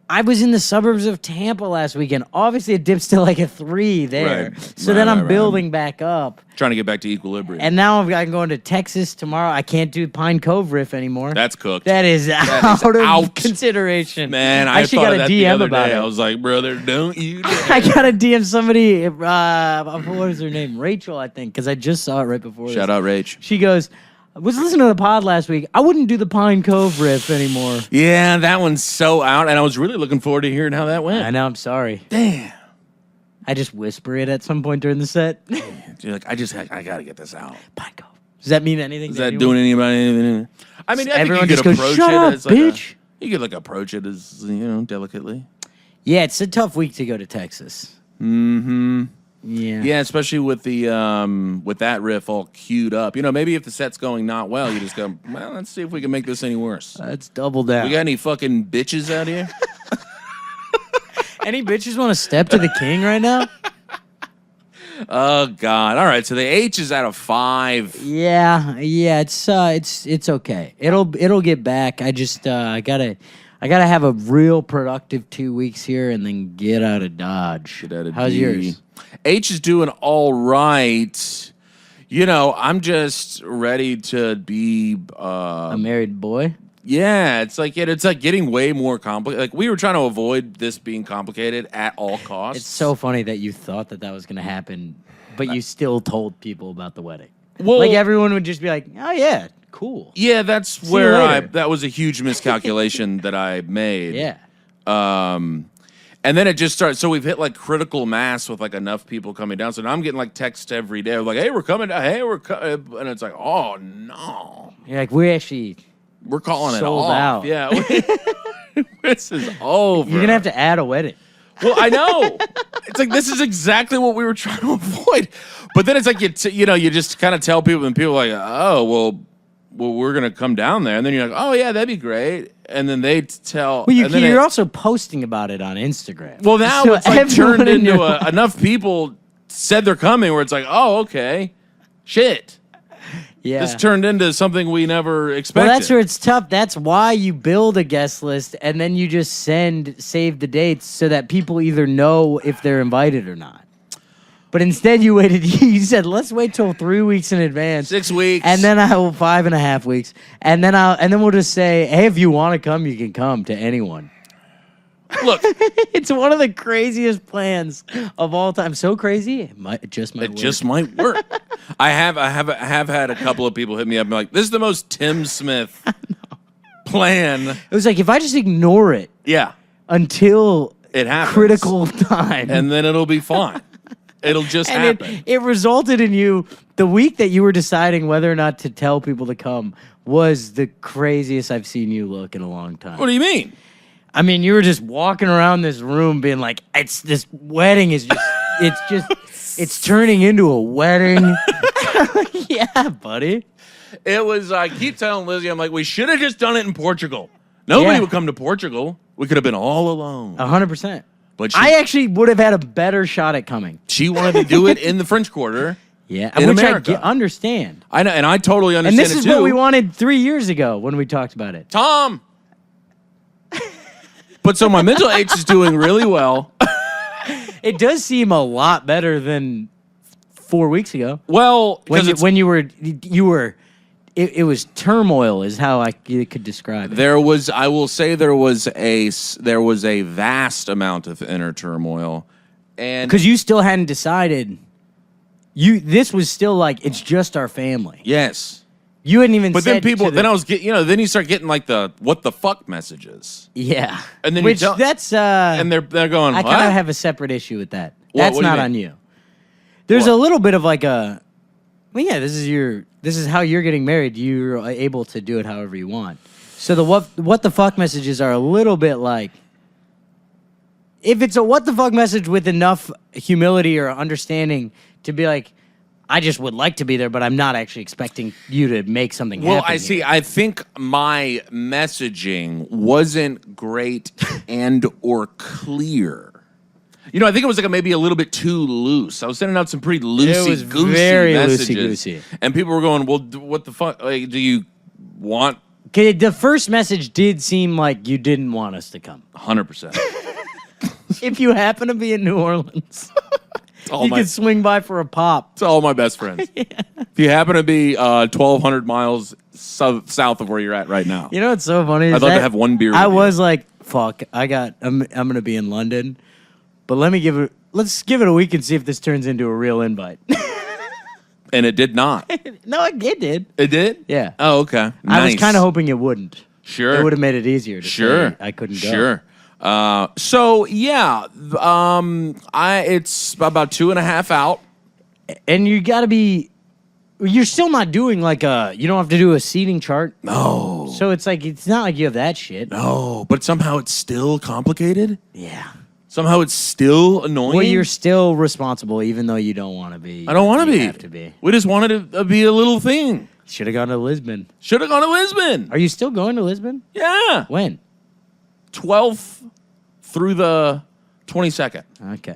I was in the suburbs of Tampa last weekend. Obviously, it dips to like a 3 there. Right. So then I'm building back up. Trying to get back to equilibrium. And now I'm going to Texas tomorrow. I can't do Pine Cove Riff anymore. That's cooked. That is out of consideration. Man, I actually got a DM about day. it. I was like, brother, don't you dare. I got a DM somebody. What was her name? Rachel, I think, because I just saw it right before this. Shout out, Rach. She goes, I was listening to the pod last week. I wouldn't do the Pine Cove Riff anymore. Yeah, that one's so out, and I was really looking forward to hearing how that went. I know, I'm sorry. Damn. I just whisper it at some point during the set. You're like, I got to get this out. Pine Cove. Does that mean anything? Is that doing anybody anything? I mean, I everyone think you just could goes, approach shut it up, as like bitch. You could like approach it as, delicately. Yeah, it's a tough week to go to Texas. Mm-hmm. Yeah, especially with the with that riff all queued up. Maybe if the set's going not well, you just go, well, let's see if we can make this any worse. Let's double down. We got any fucking bitches out here? Any bitches want to step to the king right now? Oh God! All right, so the H is out of 5. Yeah, it's okay. It'll get back. I just I gotta have a real productive 2 weeks here and then get out of Dodge. Get out of How's D. yours? H is doing all right. I'm just ready to be A married boy. Yeah, it's like getting way more complicated. Like we were trying to avoid this being complicated at all costs. It's so funny that you thought that was going to happen, but you still told people about the wedding. Well, like everyone would just be like, "Oh yeah, cool." Yeah, that's where that was a huge miscalculation that I made. Yeah. And then it just starts. So we've hit like critical mass with like enough people coming down. So now I'm getting like texts every day, like, "Hey, we're coming down. Hey, we're coming," and it's like, "Oh no." You're like, we're calling it sold off. out. Yeah, this is over. You're gonna have to add a wedding. Well, I know. It's like this is exactly what we were trying to avoid. But then it's like you just kind of tell people, and people are like, "Oh, well, we're gonna come down there," and then you're like, "Oh yeah, that'd be great," and then they tell. Well, you're also posting about it on Instagram. Well, now it's like turned into enough people said they're coming, where it's like, "Oh, okay, shit." Yeah. This turned into something we never expected. Well, that's where it's tough. That's why you build a guest list and then you just save the dates so that people either know if they're invited or not. But instead you waited, you said, let's wait till 3 weeks in advance. 6 weeks. And then 5.5 weeks. And then we'll just say, hey, if you want to come, you can come to anyone. Look, it's one of the craziest plans of all time. So crazy, it just might work. I have had a couple of people hit me up and be like, "This is the most Tim Smith plan." It was like if I just ignore it, until it happens, critical time, and then it'll be fine. It'll just happen. It resulted in you the week that you were deciding whether or not to tell people to come was the craziest I've seen you look in a long time. What do you mean? I mean, you were just walking around this room being like, this wedding is just, it's just It's turning into a wedding. Yeah, buddy. It was, I keep telling Lizzie, I'm like, we should have just done it in Portugal. Nobody Yeah. would come to Portugal. We could have been all alone. 100%. But I actually would have had a better shot at coming. she wanted to do it in the French Quarter. Yeah, In which America. I understand. I know, and I totally And understand this it is too. what we wanted 3 years ago when we talked about it. Tom. But so my mental H is doing really well. It does seem a lot better than 4 weeks ago. Well, When you were, it was turmoil is how I could describe it. there was, I will say, there was a vast amount of inner turmoil, and Because you still hadn't decided. This was still like, it's just our family. yes. You hadn't even But said then people, to the- then I was getting, then you start getting like the what the fuck messages, Yeah. And then Which you don't- that's, and they're going. I what? kind of have a separate issue with that. What That's do you not mean? on you. There's What? a little bit of like a, well, yeah, this is how you're getting married. You're able to do it however you want. So the what the fuck messages are a little bit like, if it's a what the fuck message with enough humility or understanding to be like, I just would like to be there, but I'm not actually expecting you to make something Well, happen. I see. here. I think my messaging wasn't great and or clear. You know, I think it was like maybe a little bit too loose. I was sending out some pretty loosey goosey very messages, loosey-goosey. and people were going, "Well, what the fuck? Like, do you want 'Kay, the first message did seem like you didn't want us to come. 100%?" If you happen to be in New Orleans, all you my- can swing by for a pop. To all my best friends. If you happen to be 1,200 miles south of where you're at right now, You know what's so funny? Is I'd love to that have one beer I with you. was like, fuck, I'm gonna be in London, but let's give it a week and see if this turns into a real invite. and it did not. No, it did. It did? Yeah. Oh, okay. I was Nice. kind of hoping it wouldn't. Sure. It would have made it easier to Sure. say I couldn't go. Sure. So yeah, it's about 2.5 out. And you got to be. You're still not doing like you don't have to do a seating chart. No. So it's like, it's not like you have that shit. No, but somehow it's still complicated. Yeah. Somehow it's still annoying. Well, you're still responsible, even though you don't want to be. I don't want to You be. have to be. We just wanted to be a little thing. Should have gone to Lisbon. Should have gone to Lisbon. Are you still going to Lisbon? Yeah. When? 12th through the 22nd. Okay.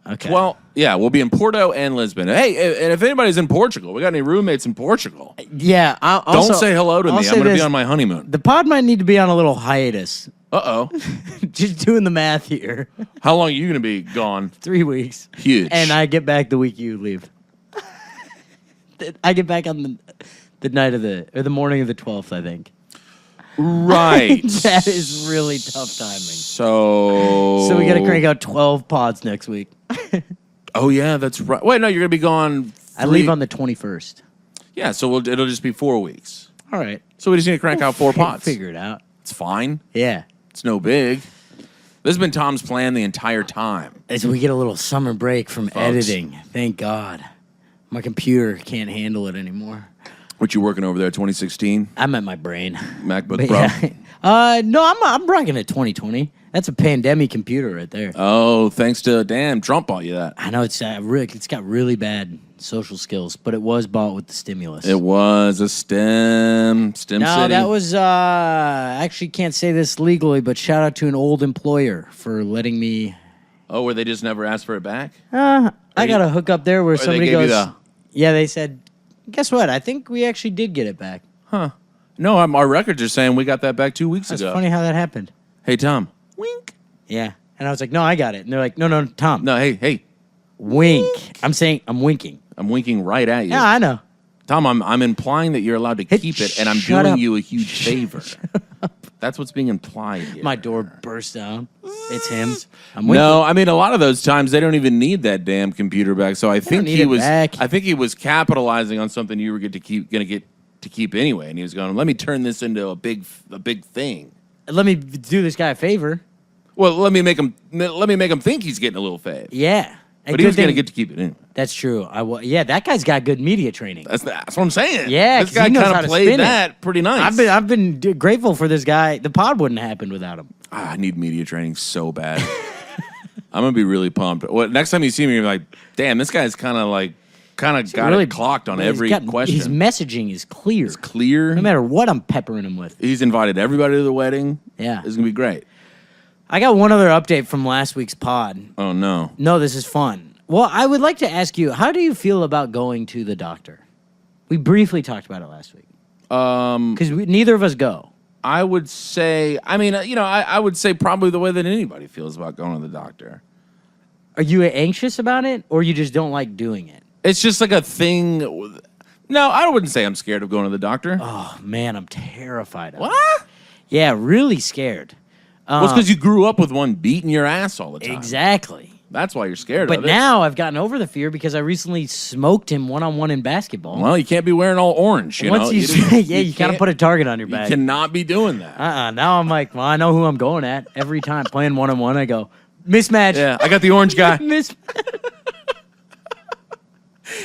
Okay. Well, yeah, we'll be in Porto and Lisbon. Hey, and if anybody's in Portugal, we got any roommates in Portugal? yeah. Don't say hello to I'll me. say I'm going to be this. on my honeymoon. The pod might need to be on a little hiatus. Uh-oh. Just doing the math here. How long are you going to be gone? 3 weeks. Huge. And I get back the week you leave. I get back on the night of the morning of the 12th, I think. Right. That is really tough timing. So So we got to crank out 12 pods next week. Oh, yeah, that's right. Wait, no, you're going to be gone. I leave on the 21st. Yeah, so it'll just be 4 weeks. All right. So we just need to crank out 4 pods. Figure it out. It's fine. Yeah. It's no big. This has been Tom's plan the entire time. As we get a little summer break from editing. Thank God. My computer can't handle it anymore. What you working over there, 2016? I'm at my brain. MacBook But Pro? yeah. No, I'm rocking a 2020. That's a pandemic computer right there. Oh, thanks to, damn, Trump bought you that. I know it's got really bad social skills, but it was bought with the stimulus. It was a STEM no, city. that was actually can't say this legally, but shout out to an old employer for letting me. Oh, where they just never asked for it back? I got a hook up there where they somebody gave you goes. the- Yeah, they said. Guess what? I think we actually did get it back. Huh. No, our records are saying we got that back 2 weeks That's ago. funny how that happened. Hey, Tom. Wink. Yeah, and I was like, no, I got it. And they're like, no, Tom, No, hey. wink. I'm saying I'm winking. I'm winking right at you. Yeah, I know. Tom, I'm implying that you're allowed to keep it, and I'm shut doing up. you a huge favor. That's what's being implied here. My door burst down. It's him. I'm winking. No, I mean a lot of those times they don't even need that damn computer back. So I think need he it was. back. I think he was capitalizing on something you were going to get to keep anyway, and he was going, "Let me turn this into a big thing." Let me do this guy a favor. Well, let me make him think he's getting a little fave. Yeah. And But he was good going to thing- get to keep it anyway. That's true. Yeah, that guy's got good media training. That's what I'm saying. Yeah, this 'cause guy he knows kind how of to played spin it. that pretty nice. I've been grateful for this guy. The pod wouldn't have happened without him. I need media training so bad. I'm gonna be really pumped. Next time you see me, you're like, damn, this guy's kind of got really it clocked on every question. His messaging is clear. It's clear. No matter what I'm peppering him with. He's invited everybody to the wedding. Yeah. It's gonna be great. I got one other update from last week's pod. Oh no. No, this is fun. Well, I would like to ask you, how do you feel about going to the doctor? We briefly talked about it last week. Because neither of us go. I would say, I would say probably the way that anybody feels about going to the doctor. Are you anxious about it, or you just don't like doing it? It's just like a thing. No, I wouldn't say I'm scared of going to the doctor. Oh, man, I'm terrified of it. What? Yeah, really scared. Well, it's because you grew up with one beating your ass all the time. Exactly. That's why you're scared But of it. now I've gotten over the fear because I recently smoked him one-on-one in basketball. Well, you can't be wearing all orange, you know? You gotta can't- put a target on your You back. cannot be doing that. Now I'm like, well, I know who I'm going at. Every time playing one-on-one, I go, mismatch. Yeah, I got the orange guy.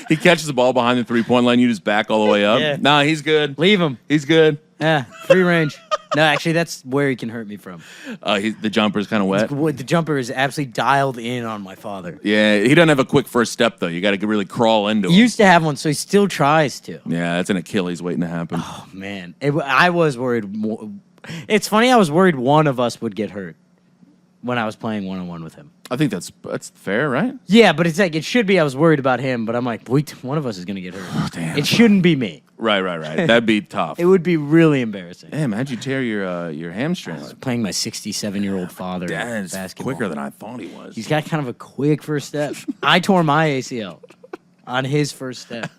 He catches the ball behind the three-point line. You just back all the way up. Yeah. Nah, he's good. Leave him. He's good. Yeah, free range. No, actually, that's where he can hurt me from. The jumper's kind of wet. The jumper is absolutely dialed in on my father. Yeah, he doesn't have a quick first step, though. You got to really crawl into He him. used to have one, so he still tries to. Yeah, that's an Achilles waiting to happen. Oh, man. I was worried. It's funny, I was worried one of us would get hurt when I was playing one-on-one with him. I think that's fair, right? Yeah, but it's like, it should be I was worried about him, but I'm like, one of us is going to get hurt. Oh, damn. It shouldn't be me. Right. That'd be tough. It would be really embarrassing. Damn, how'd you tear your hamstring? Playing my 67-year-old father That's basketball. quicker than I thought he was. He's got kind of a quick first step. I tore my ACL on his first step.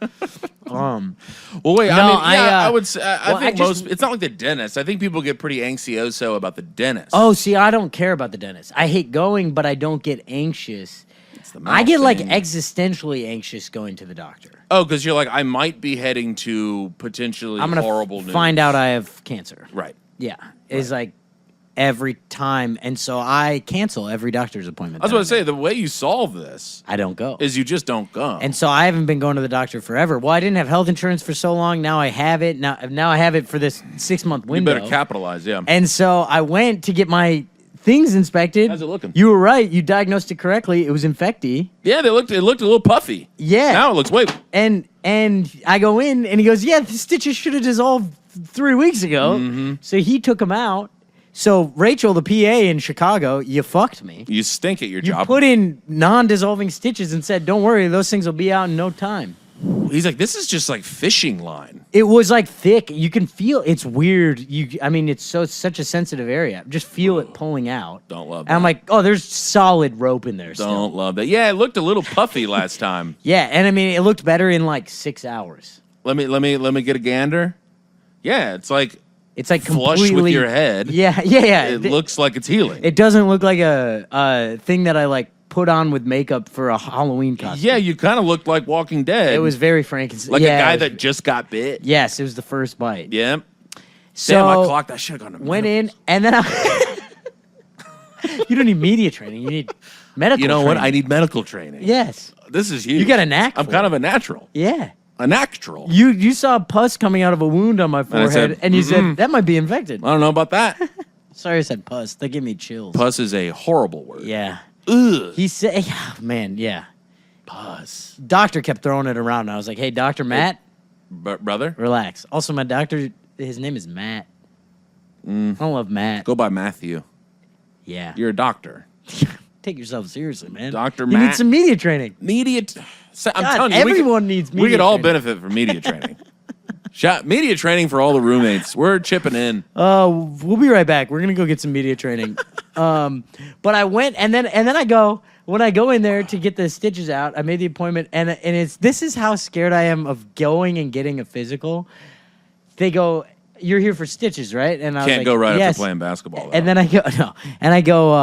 Well, wait. No, I would say. well, I think it's not like the dentist. I think people get pretty anxioso about the dentist. Oh, see, I don't care about the dentist. I hate going, but I don't get anxious. It's the I mouth get like thing. existentially anxious going to the doctor. Oh, because you're like, I might be heading to potentially I'm gonna horrible news. find out I have cancer. Right. Yeah, it's like every time, and so I cancel every doctor's appointment. I was about to say, the way you solve this I don't go. is you just don't go. And so I haven't been going to the doctor forever. Well, I didn't have health insurance for so long. Now I have it. Now I have it for this 6-month you window. better capitalize, yeah. And so I went to get my things inspected. How's it looking? You were right. You diagnosed it correctly. It was infecty. Yeah, it looked a little puffy. Yeah. Now it looks, wait. And I go in, and he goes, yeah, the stitches should have dissolved 3 weeks ago. Mm-hmm. So he took them out. So Rachel, the PA in Chicago, you fucked me. You stink at your You job. put in non-dissolving stitches and said, don't worry, those things will be out in no time. He's like, this is just like fishing line. It was like thick. You can feel it's weird. It's such a sensitive area. Just feel it pulling out. Don't love And I'm that. like, oh, there's solid rope in there still. Don't love that. Yeah, it looked a little puffy last time. Yeah, and I mean, it looked better in like 6 hours. Let me get a gander. Yeah, it's like It's like flush completely with your head. Yeah. It looks like it's healing. It doesn't look like a thing that I like put on with makeup for a Halloween costume. Yeah, you kind of looked like Walking Dead. It was very Frankenstein. like yeah, a guy it was- that just got bit. Yes, it was the first bite. Yeah. So Damn, I clocked. I should have gone to went in, medicals. and then you don't need media training. You need medical. You know what? training. I need medical training. Yes. This is huge. You got a knack I'm for kind it. of a natural. Yeah. A natural. You saw pus coming out of a wound on my I forehead, said, and you said that might be infected. I don't know about that. Sorry, I said pus. That gave me chills. Pus is a horrible word. Yeah. Ugh. He said, man, yeah. Pus. Doctor kept throwing it around. And I was like, hey, Dr. Matt, Brother, relax. Also, my doctor, his name is Matt. I don't love Matt. go by Matthew. Yeah. You're a doctor. Take yourself seriously, man. Dr. You need Matt. some media training. Media. I'm God, telling you, everyone needs We media could all training. benefit from media training. Media training for all the roommates. We're chipping in. We'll be right back. We're gonna go get some media training. But I went, and then I go. When I go in there to get the stitches out, I made the appointment, and this is how scared I am of going and getting a physical. They go, "You're here for stitches, right?" And I was Can't like, go right yes. after playing basketball. Though. And then I go, no, and I go,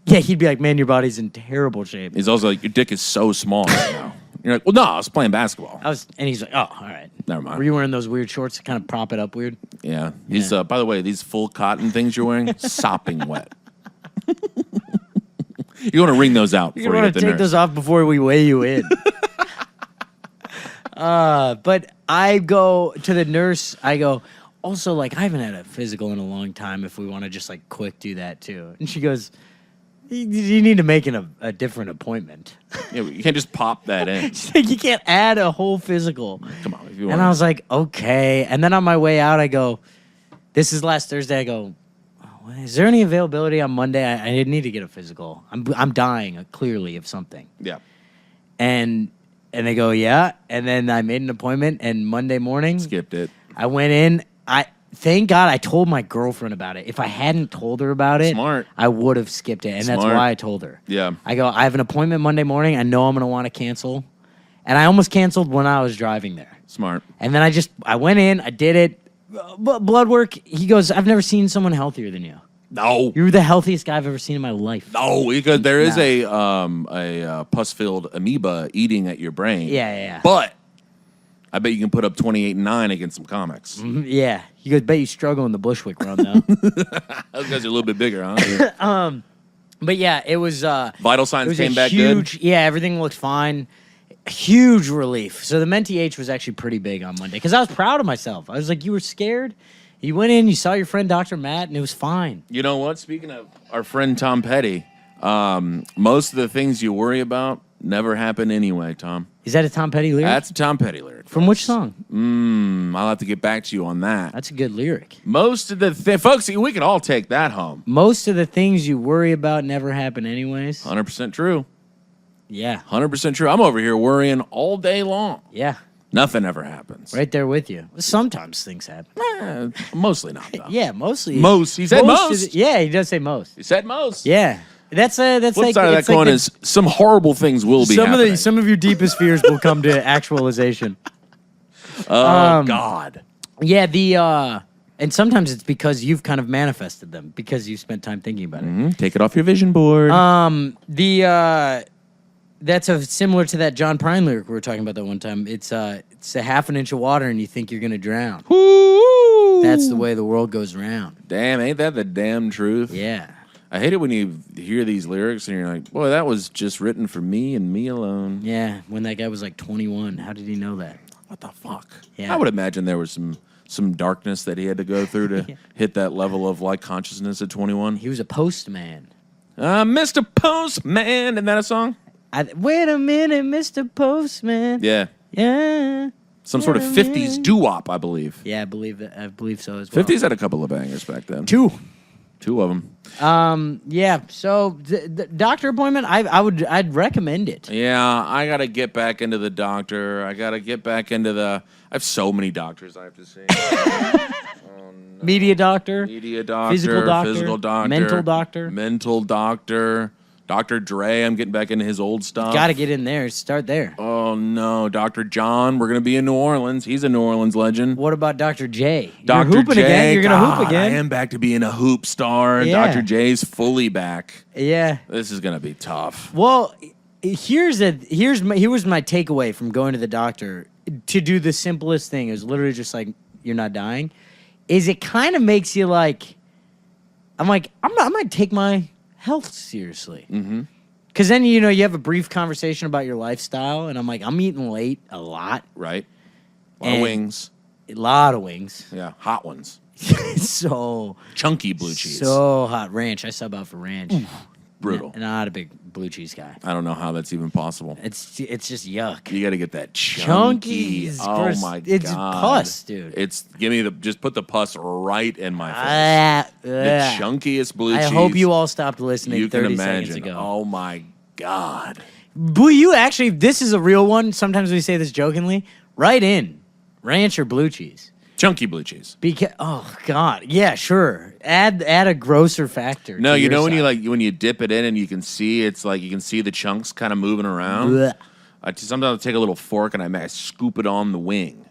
yeah. He'd be like, "Man, your body's in terrible shape." He's also like, your dick is so small right now. You're like, well, no, I was playing basketball. And he's like, "Oh, all right." Never mind. Were you wearing those weird shorts to kind of prop it up weird? Yeah. He's by the way, these full cotton things you're wearing, sopping wet. You want to wring those out You before you want get to the take nurse. those off before we weigh you in. But I go to the nurse. I go, also, like, I haven't had a physical in a long time if we want to just, like, quick do that, too. And she goes, You need to make a different appointment. Yeah, you can't just pop that in. You can't add a whole physical. Come on. If you And I was like, okay. And then on my way out, I go, this is last Thursday. I go, oh, is there any availability on Monday? I need to get a physical. I'm dying clearly of something. Yeah. And they go, yeah. And then I made an appointment. And Monday morning, Skipped it. I went in. Thank God I told my girlfriend about it. If I hadn't told her about it, Smart. I would have skipped it. And that's Smart. why I told her. Yeah. I go, I have an appointment Monday morning. I know I'm going to want to cancel. And I almost canceled when I was driving there. Smart. And then I went in, I did it. Blood work. He goes, I've never seen someone healthier than you. No. You're the healthiest guy I've ever seen in my life. No, because there is a pus-filled amoeba eating at your brain. Yeah. But I bet you can put up 28-9 against some comics. Yeah. He goes, bet you struggle in the Bushwick run, though. Those guys are a little bit bigger, huh? But yeah, it was... Vital signs it was came back huge, good? Yeah, everything looked fine. Huge relief. So the Menty H was actually pretty big on Monday because I was proud of myself. I was like, you were scared? You went in, you saw your friend Dr. Matt, and it was fine. You know what? Speaking of our friend Tom Petty, most of the things you worry about never happen anyway, Tom. Is that a Tom Petty lyric? That's a Tom Petty lyric. From which song? I'll have to get back to you on that. That's a good lyric. Most of the folks, we can all take that home. Most of the things you worry about never happen anyways. 100% true. Yeah. 100% true. I'm over here worrying all day long. Yeah. Nothing ever happens. Right there with you. Sometimes things happen. Mostly not, though. Yeah, mostly. Most. He said most. Yeah, he does say most. He said most. Yeah. That's Flip like side of that it's like coin the- is some horrible things will be happening. some of your deepest fears will come to actualization. Oh, God. Yeah, and sometimes it's because you've kind of manifested them because you spent time thinking about it. Take it off your vision board. That's similar to that John Prine lyric we were talking about that one time. It's a half an inch of water and you think you're gonna drown. Woo! That's the way the world goes round. Damn, ain't that the damn truth? Yeah. I hate it when you hear these lyrics and you're like, boy, that was just written for me and me alone. Yeah, when that guy was like 21. How did he know that? What the fuck? Yeah. I would imagine there was some darkness that he had to go through to hit that level of like consciousness at 21. He was a postman. Mr. Postman, isn't that a song? Wait a minute, Mr. Postman. Yeah. Yeah. Some sort of 50s doo-wop, I believe. Yeah, I believe so as well. 50s had a couple of bangers back then. Two of them. Yeah. So the doctor appointment, I'd recommend it. Yeah, I gotta get back into the doctor. I gotta get back into I have so many doctors I have to see. Media doctor, Media doctor, physical doctor, mental doctor, Dr. Dre. I'm getting back into his old stuff. Got to get in there. Start there. Oh no, Dr. John. We're gonna be in New Orleans. He's a New Orleans legend. What about Dr. J? Dr. You're hooping J. again. You're gonna hoop I again. am back to being a hoop star. Yeah. Dr. J's fully back. Yeah. This is gonna be tough. Well, here was my takeaway from going to the doctor to do the simplest thing. It was literally just like you're not dying. Is it kind of makes you like, I might take my health seriously. Mm-hmm. Because then, you have a brief conversation about your lifestyle, and I'm like, I'm eating late a lot. Right. A lot of wings. A lot of wings. Yeah, hot ones. So Chunky blue cheese. So hot. Ranch. I sub out for ranch. Brutal. Not a big blue cheese guy. I don't know how that's even possible. It's just yuck. You got to get that chunky. Oh my god. It's pus, dude. Just put the pus right in my face. The chunkiest blue cheese. I hope you all stopped listening you 30 can imagine. seconds ago. Oh my god. Will you actually, this is a real one. Sometimes we say this jokingly. Write in ranch or blue cheese. Chunky blue cheese. Oh god. Yeah, sure. Add a grosser factor. No, to you your know side. when you dip it in and you can see the chunks kind of moving around. Blech. Sometimes I take a little fork and I scoop it on the wing.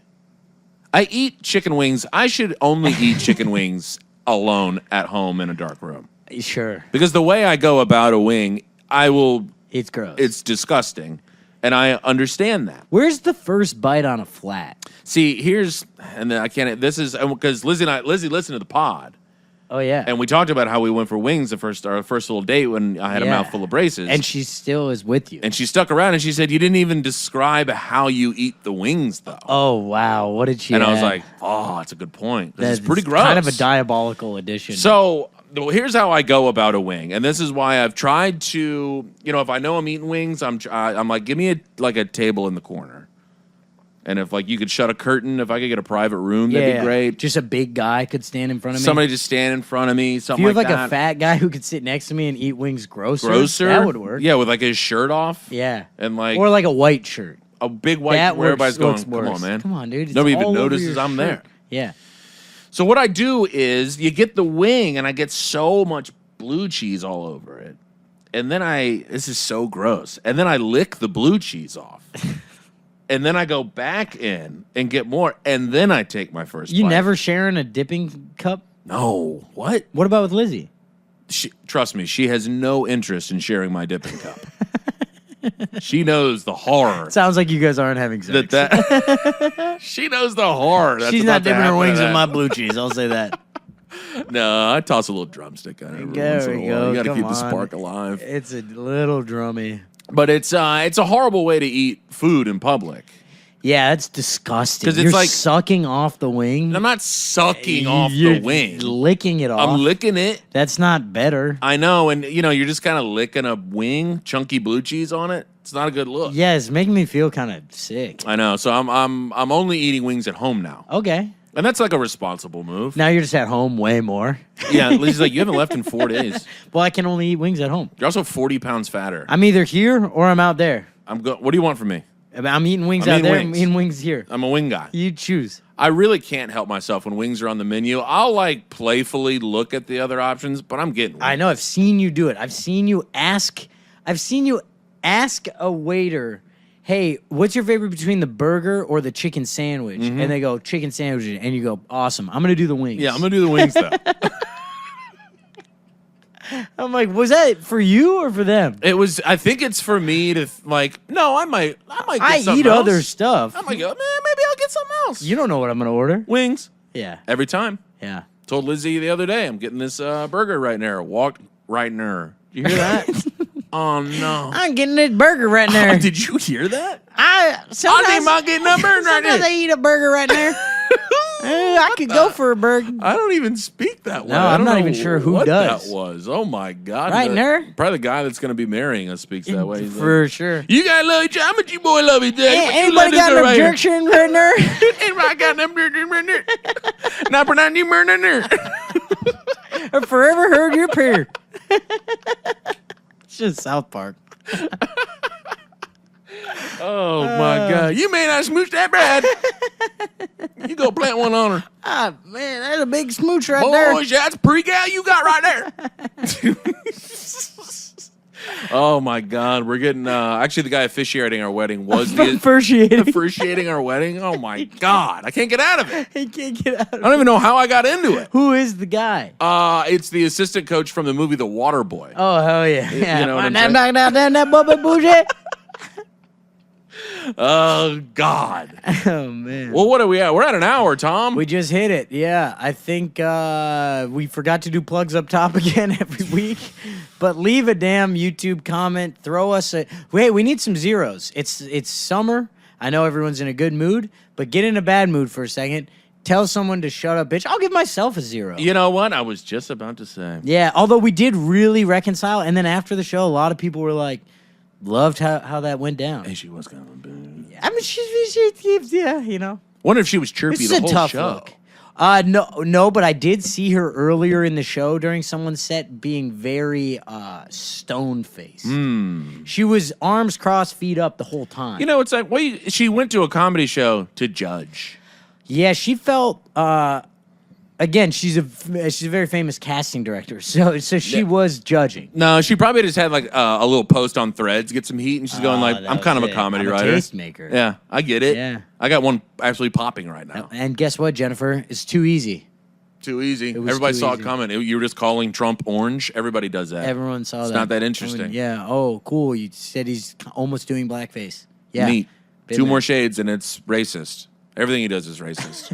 I eat chicken wings. I should only eat chicken wings alone at home in a dark room. Sure. Because the way I go about a wing, It's gross. It's disgusting. And I understand that. Where's the first bite on a flat? See, because Lizzie listened to the pod. Oh yeah. And we talked about how we went for wings our first little date when I had a mouthful of braces. And she still is with you. And she stuck around and she said, you didn't even describe how you eat the wings, though. Oh, wow. What did she And add? I was like, oh, that's a good point. This is That's pretty gross. kind of a diabolical addition. So Well, here's how I go about a wing, and this is why I've tried to, if I know I'm eating wings, I'm like, give me a table in the corner, and if like you could shut a curtain, if I could get a private room, that'd be great. Just a big guy could stand in front of me. Somebody just stand in front of me, If something you have like like that. a fat guy who could sit next to me and eat wings grosser, that would work. Yeah, with like his shirt off. Yeah, and like or like a white shirt. a big white That where everybody's going, looks come on, worse. man. Come on, dude. It's Nobody all even over notices your I'm shirt. there. Yeah. So what I do is you get the wing and I get so much blue cheese all over it. And then this is so gross. And then I lick the blue cheese off. And then I go back in and get more. And then I take my first You bite. never sharing a dipping cup? No. What? What about with Lizzie? Trust me, she has no interest in sharing my dipping cup. She knows the horror. Sounds like you guys aren't having sex. She knows the horror. That's She's about not to dipping her happen to wings in that. my blue cheese. I'll say that. No, I toss a little drumstick on it. Every There once in we a while. go. You got to Come keep the on. spark alive. It's a little drummy. But it's a horrible way to eat food in public. Yeah, it's disgusting. 'Cause it's You're like- sucking off the wing. I'm not sucking off You're the wing. licking it off. I'm licking it. That's not better. I know, and you're just kind of licking a wing, chunky blue cheese on it. It's not a good look. Yeah, it's making me feel kind of sick. I know. So I'm only eating wings at home now, Okay. and that's like a responsible move. Now you're just at home way more. Yeah, Lizzie's like, you haven't left in 4 days. Well, I can only eat wings at home. You're also 40 pounds fatter. I'm either here or I'm out there. What do you want from me? I'm eating wings I'm out eating there. wings. I'm eating wings here. I'm a wing guy. You choose. I really can't help myself when wings are on the menu. I'll like playfully look at the other options, but I'm getting wings. I know. I've seen you do it. I've seen you ask a waiter, "Hey, what's your favorite between the burger or the chicken sandwich?" And they go, "Chicken sandwich," and you go, "Awesome. I'm gonna do the wings." Yeah, I'm gonna do the wings though. I'm like, was that for you or for them? It was. I think it's for me to like. No, I might. Get I something eat else. other stuff. I might go. Man, maybe I'll get something else. You don't know what I'm gonna order. Wings Yeah, every time. yeah. Told Lizzie the other day, I'm getting this burger right now. Walked right near. Did you hear that? Oh no! I'm getting this burger right there. Did you hear that? I I'm getting a burger right sometimes there. I eat a burger right there. I could go for a burger. I don't even speak that way. No, I I'm don't not know even sure who what does. that was. Oh my god! Right there? Probably the guy that's going to be marrying us speaks that way. He's For sure. like, you guys love each other. How much you boy love each other? Anybody got an objection right there? Anybody got an objection right there? Not pronounce you murder there. I forever heard your peer. It's just South Park. Oh my god! You may not smooch that bread. You go plant one on her. Ah, man, that's a big smooch right there. Boy, that's a pre-gal you got right there. Oh my god, we're getting actually the guy officiating our wedding was the officiating our wedding. Oh my god, I can't get out of it. He can't get out I of don't even know how I got into it. Who is the guy? It's the assistant coach from the movie The Water Boy. Oh, hell yeah. You know what I'm saying? That bubba bougie. Oh god. Oh, man. Well, what are we at? We're at an hour, Tom. We just hit it. Yeah, I think we forgot to do plugs up top again every week. But leave a damn YouTube comment. Throw us a... Wait, we need some zeros. It's summer. I know everyone's in a good mood, but get in a bad mood for a second. Tell someone to shut up, bitch. I'll give myself a 0. You know what? I was just about to say. Yeah, although we did really reconcile. And then after the show, a lot of people were like, loved how that went down. Hey, she was kind of a bitch. I mean, she yeah, you know. Wonder if she was chirpy This the is a whole tough show. look. No, but I did see her earlier in the show during someone's set being very stone-faced. She was arms crossed, feet up the whole time. You know, it's like she went to a comedy show to judge. Yeah, she felt. Again, she's a very famous casting director, so she was judging. No, she probably just had like a little post on Threads, get some heat, and she's going like, that "I'm kind of was a it. comedy I'm a writer, tastemaker." Yeah, I get it. Yeah. I got one actually popping right now. And guess what, Jennifer? It's too easy. Too easy. was Everybody too saw easy. it coming. You were just calling Trump orange. Everybody does that. Everyone saw It's that. not that interesting. Yeah. Oh, cool. You said he's almost doing blackface. Yeah. Neat. Been Two there. more shades, and it's racist. Everything he does is racist.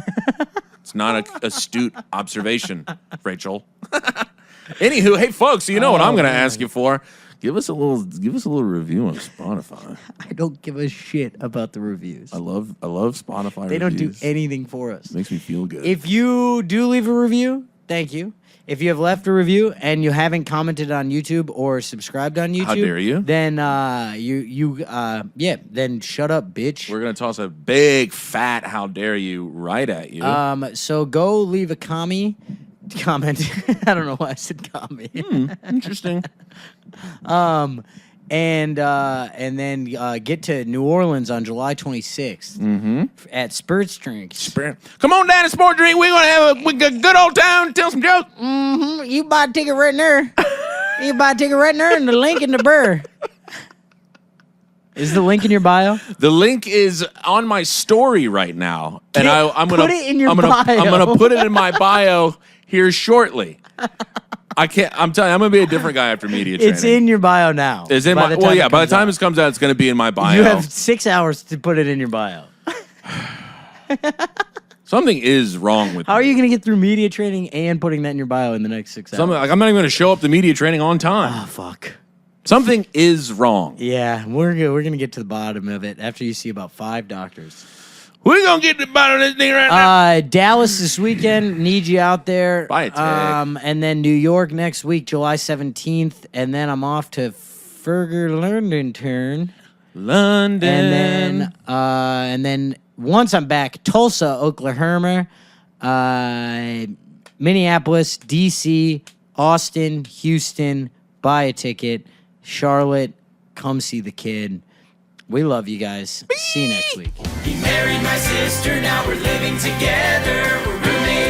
It's not an astute observation, Rachel. Anywho, hey folks, you know what I'm going to ask you for? Give us a little review on Spotify. I don't give a shit about the reviews. I love Spotify. They don't do reviews. anything for us. Makes me feel good. If you do leave a review, thank you. If you have left a review and you haven't commented on YouTube or subscribed on YouTube, How dare you? Then then shut up, bitch. We're gonna toss a big fat "How dare you" right at you. So go leave a comment. I don't know why I said comment. Interesting. And then get to New Orleans on July 26th at Spurts Drinks. Come on down to Sport Drink. We're gonna have a good old time. Tell some jokes. You buy a ticket right there. You buy a ticket right there, and the link in the burr. Is the link in your bio? The link is on my story right now, and I'm gonna put it in your I'm gonna put it in my bio here shortly. I can't. I'm telling you, I'm gonna be a different guy after media training. It's in your bio now. It's in my. Well, yeah. By the time this comes out, it's gonna be in my bio. You have 6 hours to put it in your bio. Something is wrong with. How are you gonna get through media training and putting that in your bio in the next 6 hours? Something like I'm not even gonna show up to media training on time. Oh fuck. Something is wrong. Yeah, we're gonna get to the bottom of it after you see about 5 doctors. We're gonna get to the bottom of this thing right now. Dallas this weekend. Need you out there. Buy a ticket. And then New York next week, July 17th, and then I'm off to Ferger, London. And then once I'm back, Tulsa, Oklahoma, Minneapolis, DC, Austin, Houston. Buy a ticket. Charlotte, come see the kid. We love you guys. See you next week. He married my sister, now we're living together. We're roommates.